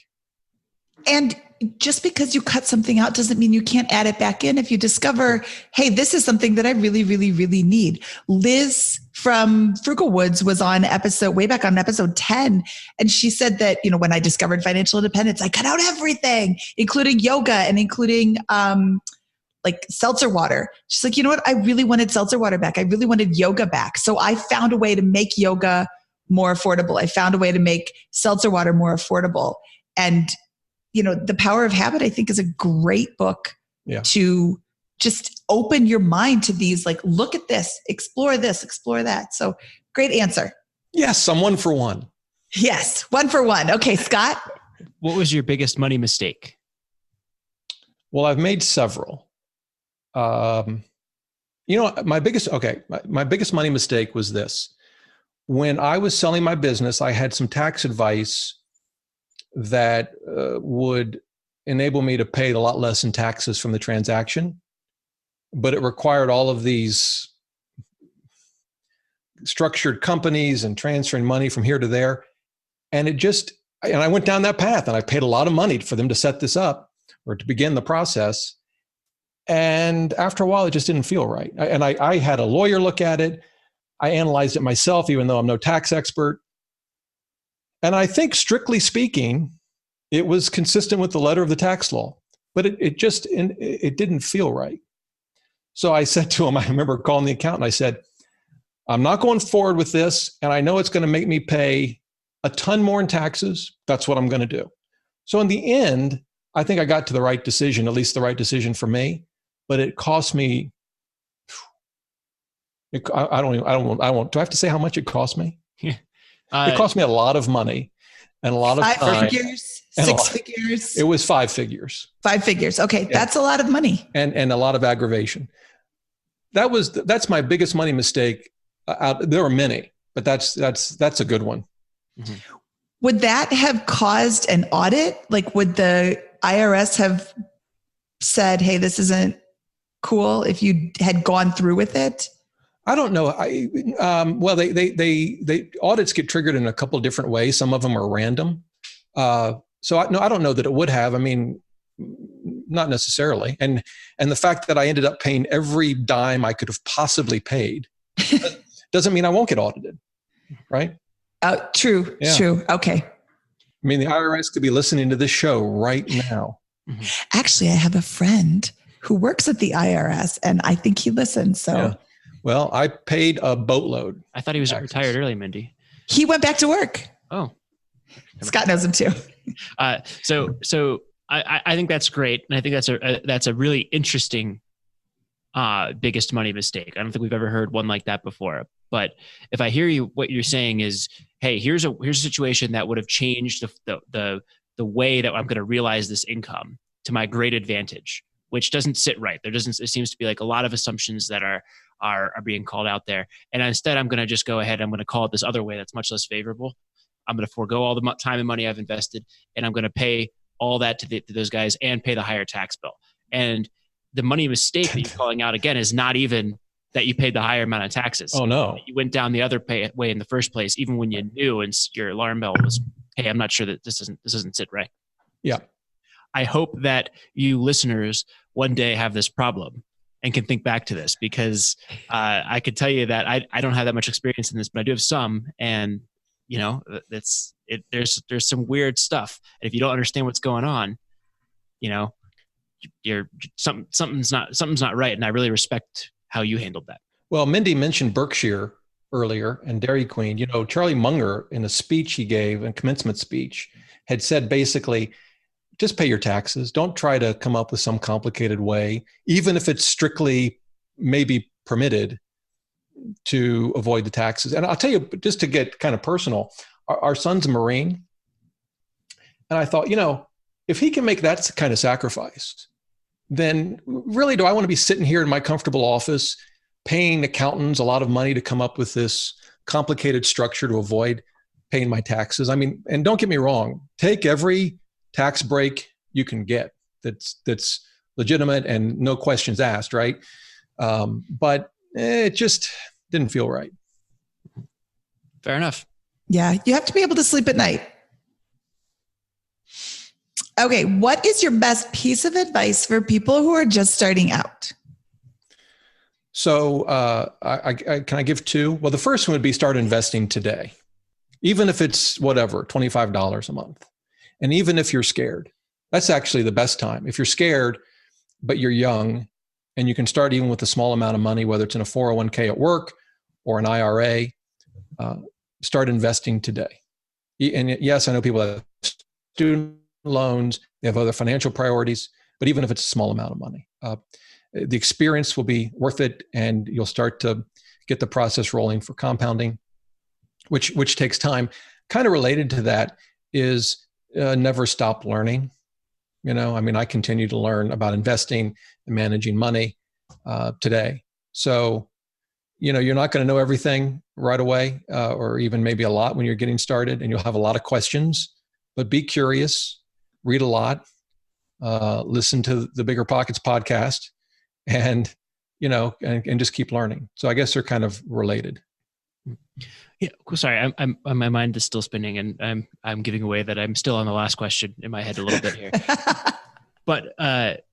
And just because you cut something out doesn't mean you can't add it back in if you discover, hey, this is something that I really, really, really need. Liz from Frugal Woods was way back on episode 10. And she said that, when I discovered financial independence, I cut out everything, including yoga and including like seltzer water. She's like, you know what? I really wanted seltzer water back. I really wanted yoga back. So I found a way to make yoga more affordable. I found a way to make seltzer water more affordable. And The Power of Habit, I think, is a great book to just open your mind to these, like, look at this, explore that. So great answer. Yes, I'm 1 for 1. Yes, 1 for 1. Okay, Scott. What was your biggest money mistake? Well, I've made several. My biggest money mistake was this. When I was selling my business, I had some tax advice that would enable me to pay a lot less in taxes from the transaction, but it required all of these structured companies and transferring money from here to there. And I went down that path, and I paid a lot of money for them to set this up or to begin the process. And after a while, it just didn't feel right. I had a lawyer look at it. I analyzed it myself, even though I'm no tax expert. And I think, strictly speaking, it was consistent with the letter of the tax law, but it didn't feel right. So I said to him, I remember calling the accountant, I said, I'm not going forward with this, and I know it's going to make me pay a ton more in taxes. That's what I'm going to do. So in the end, I think I got to the right decision, at least the right decision for me, but it cost me I won't. Do I have to say how much it cost me? It It cost me a lot of money and a lot of time. 5 figures, 6 figures. It was 5 figures. 5 figures. Okay, yeah. That's a lot of money. And a lot of aggravation. That's my biggest money mistake. There are many, but that's a good one. Mm-hmm. Would that have caused an audit? Like, would the IRS have said, "Hey, this isn't cool," if you had gone through with it? I don't know. Well, they audits get triggered in a couple of different ways. Some of them are random. So I don't know that it would have. I mean, not necessarily. And the fact that I ended up paying every dime I could have possibly paid doesn't mean I won't get audited, right? True. Yeah. True. Okay. I mean, the IRS could be listening to this show right now. Actually, I have a friend who works at the IRS, and I think he listens. So. Yeah. Well, I paid a boatload. I thought he was retired early, Mindy. He went back to work. Oh. Scott knows him too. So I think that's great. And I think that's a really interesting biggest money mistake. I don't think we've ever heard one like that before. But if I hear you, what you're saying is, hey, here's a situation that would have changed the way that I'm going to realize this income to my great advantage, which doesn't sit right. It seems to be like a lot of assumptions that are being called out there. And instead, I'm going to just go ahead. I'm going to call it this other way that's much less favorable. I'm going to forego all the time and money I've invested, and I'm going to pay all that to those guys and pay the higher tax bill. And the money mistake that you're calling out again is not even that you paid the higher amount of taxes. Oh, no. You went down the other way in the first place, even when you knew and your alarm bell was, hey, I'm not sure that this doesn't sit right. Yeah. I hope that you listeners one day have this problem and can think back to this, because I could tell you that I don't have that much experience in this, but I do have some. And, you know, there's some weird stuff. And if you don't understand what's going on, you know, something's not right. And I really respect how you handled that. Well, Mindy mentioned Berkshire earlier and Dairy Queen. You know, Charlie Munger, in a speech he gave, a commencement speech, had said basically, just pay your taxes. Don't try to come up with some complicated way, even if it's strictly maybe permitted, to avoid the taxes. And I'll tell you, just to get kind of personal, our son's a Marine. And I thought, you know, if he can make that kind of sacrifice, then really, do I want to be sitting here in my comfortable office paying accountants a lot of money to come up with this complicated structure to avoid paying my taxes? I mean, and don't get me wrong, take every tax break you can get that's legitimate and no questions asked, right? But it just didn't feel right. Fair enough. Yeah, you have to be able to sleep at night. Okay, what is your best piece of advice for people who are just starting out? So can I give two? Well, the first one would be start investing today, even if it's whatever, $25 a month. And even if you're scared, that's actually the best time. If you're scared, but you're young, and you can start even with a small amount of money, whether it's in a 401k at work or an IRA, start investing today. And yes, I know people have student loans, they have other financial priorities, but even if it's a small amount of money, the experience will be worth it, and you'll start to get the process rolling for compounding, which takes time. Kind of related to that is never stop learning. You know, I mean, I continue to learn about investing and managing money today. So, you know, you're not going to know everything right away, or even maybe a lot when you're getting started, and you'll have a lot of questions, but be curious, read a lot, listen to the BiggerPockets podcast, and, you know, and just keep learning. So I guess they're kind of related. Yeah, sorry, my mind is still spinning, and I'm giving away that I'm still on the last question in my head a little bit here. But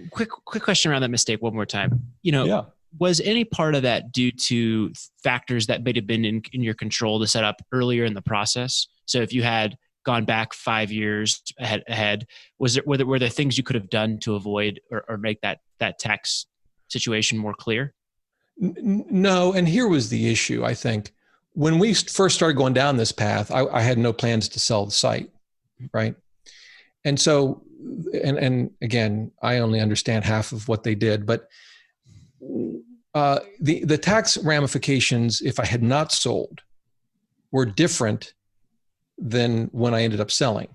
quick question around that mistake one more time. You know, yeah. Was any part of that due to factors that may have been in your control to set up earlier in the process? So if you had gone back 5 years ahead, were there things you could have done to avoid or make that tax situation more clear? No, and here was the issue, I think. When we first started going down this path, I had no plans to sell the site, right? And so, and again, I only understand half of what they did, but the tax ramifications, if I had not sold, were different than when I ended up selling.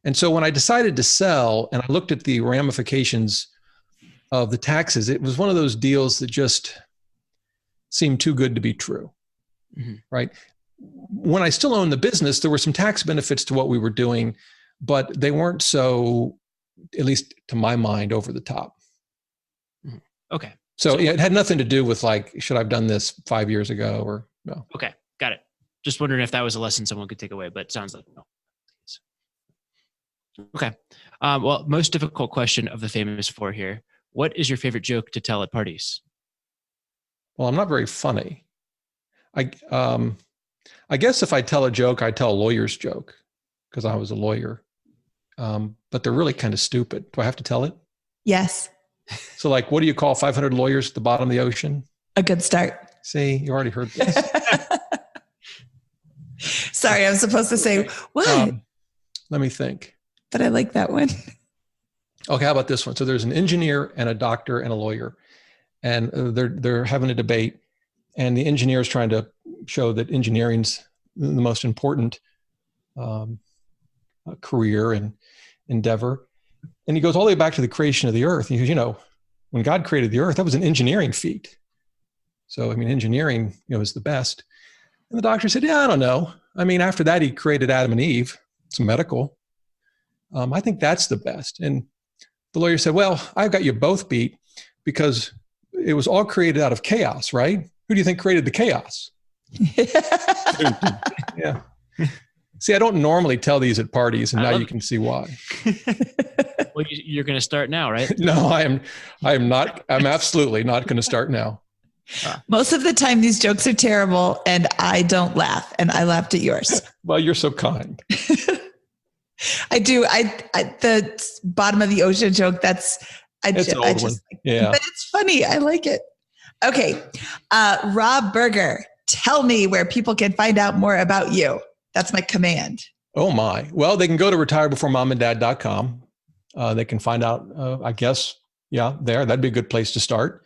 And so when I decided to sell and I looked at the ramifications of the taxes, it was one of those deals that just seemed too good to be true, right? When I still owned the business, there were some tax benefits to what we were doing, but they weren't so, at least to my mind, over the top. Okay. So yeah, it had nothing to do with like, should I have done this 5 years ago or no? Okay. Got it. Just wondering if that was a lesson someone could take away, but it sounds like no. Okay. Well, most difficult question of the famous four here. What is your favorite joke to tell at parties? Well, I'm not very funny. I guess if I tell a joke, I tell a lawyer's joke because I was a lawyer. But they're really kind of stupid. Do I have to tell it? Yes. So like, what do you call 500 lawyers at the bottom of the ocean? A good start. See, you already heard this. Sorry, I was supposed to say what? Let me think. But I like that one. Okay, how about this one? So there's an engineer and a doctor and a lawyer, and they're having a debate, and the engineer is trying to show that engineering's the most important career and endeavor. And he goes all the way back to the creation of the earth. He goes, when God created the earth, that was an engineering feat. So, engineering, is the best. And the doctor said, yeah, I don't know. After that, he created Adam and Eve. It's medical. I think that's the best. And the lawyer said, well, I've got you both beat because it was all created out of chaos, right? Who do you think created the chaos? Yeah. See, I don't normally tell these at parties, and now you can see why. Well, you're going to start now, right? No, I am not. I'm absolutely not going to start now. Most of the time, these jokes are terrible, and I don't laugh, and I laughed at yours. Well, you're so kind. I do. The bottom of the ocean joke. It's an old one. Yeah, but it's funny. I like it. Okay, Rob Berger, tell me where people can find out more about you. That's my command. Oh my. Well, they can go to retirebeforemomandDad.com. They can find out, I guess, there. That'd be a good place to start.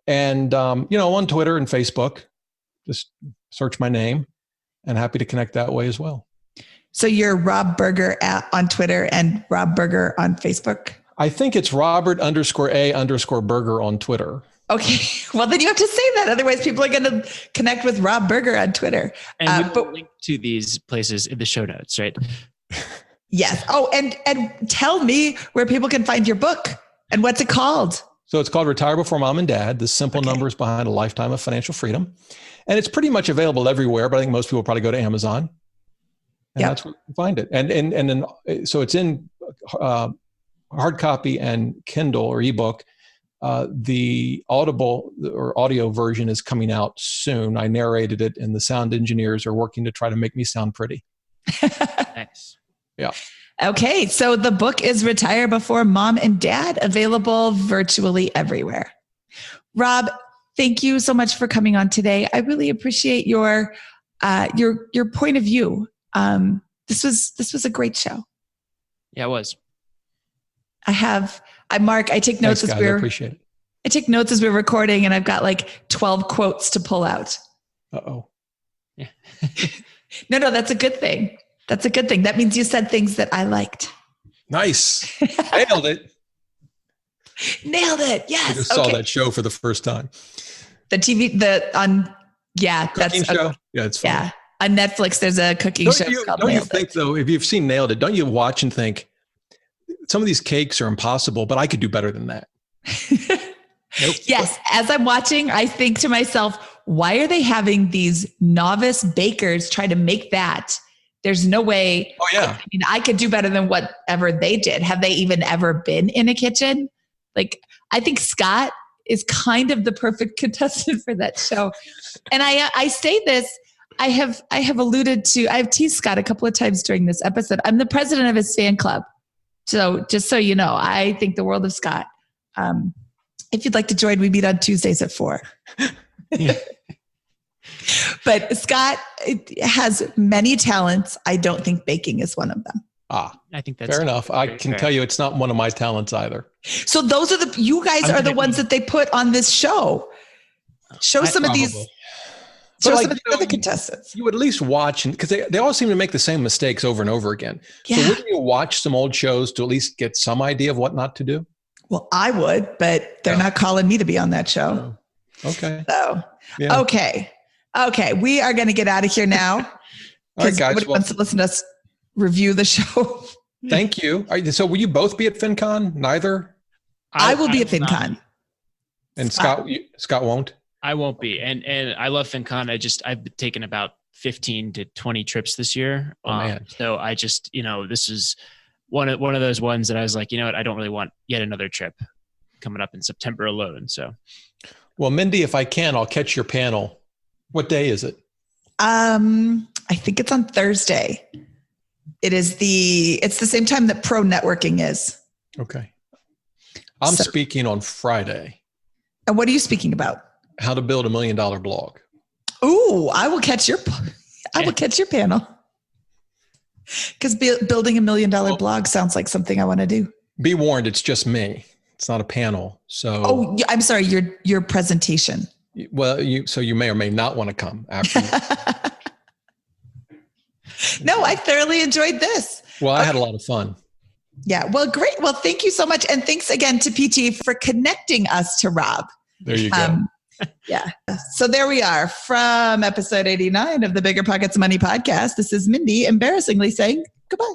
And, on Twitter and Facebook, just search my name, and happy to connect that way as well. So you're Rob Berger on Twitter and Rob Berger on Facebook? I think it's Robert_A_Berger on Twitter. Okay. Well, then you have to say that. Otherwise, people are going to connect with Rob Berger on Twitter. And we'll link to these places in the show notes, right? Yes. Oh, and tell me where people can find your book and what's it called? So it's called Retire Before Mom and Dad, the simple numbers behind a lifetime of financial freedom. And it's pretty much available everywhere, but I think most people probably go to Amazon. And that's where you can find it. And then, so it's in hard copy and Kindle or ebook. The Audible or audio version is coming out soon. I narrated it, and the sound engineers are working to try to make me sound pretty. Nice. Yeah. Okay. So the book is Retire Before Mom and Dad, available virtually everywhere. Rob, thank you so much for coming on today. I really appreciate your point of view. This was a great show. Yeah, it was. I take notes I appreciate it. I take notes as we're recording, and I've got like 12 quotes to pull out. Uh-oh. Yeah. No, that's a good thing. That's a good thing. That means you said things that I liked. Nice. Nailed it. Nailed it. Yes. I just saw that show for the first time. The TV, cooking show. Yeah, it's fun. Yeah. On Netflix, there's a cooking show called Don't you think, though, if you've seen Nailed It, don't you watch and think, some of these cakes are impossible, but I could do better than that? Nope. Yes. As I'm watching, I think to myself, why are they having these novice bakers try to make that? There's no way. Oh, yeah. I could do better than whatever they did. Have they even ever been in a kitchen? Like, I think Scott is kind of the perfect contestant for that show. And I say this, I have teased Scott a couple of times during this episode. I'm the president of his fan club. So just so you know, I think the world of Scott. If you'd like to join, we meet on Tuesdays at 4. Yeah. But Scott has many talents. I don't think baking is one of them. I think that's fair enough. I can tell you it's not one of my talents either. So those are you guys are the ones that they put on this show. Show some of these. Show But some of the other contestants. You would at least watch, because they all seem to make the same mistakes over and over again. Yeah. So wouldn't you watch some old shows to at least get some idea of what not to do? Well, I would, but they're not calling me to be on that show. Okay. So, Yeah. Okay. We are going to get out of here now. All right, guys. Nobody wants to listen to us review the show. Thank you. So will you both be at FinCon? Neither? I will be at FinCon. And Scott won't? I won't be. And I love FinCon. I've taken about 15 to 20 trips this year. Oh, man. So I just, this is one of those ones that I was like, you know what? I don't really want yet another trip coming up in September alone. So, well, Mindy, if I can, I'll catch your panel. What day is it? I think it's on Thursday. It's the same time that Pro Networking is. Okay. I'm speaking on Friday. And what are you speaking about? How to build $1 million blog. Ooh, I will catch your panel. Because building $1 million blog sounds like something I want to do. Be warned, it's just me. It's not a panel. So I'm sorry, your presentation. Well, you may or may not want to come after. No, I thoroughly enjoyed this. Well, I had a lot of fun. Yeah. Well, great. Well, thank you so much. And thanks again to PT for connecting us to Rob. There you go. Yeah. So there we are from episode 89 of the BiggerPockets Money Podcast. This is Mindy embarrassingly saying goodbye.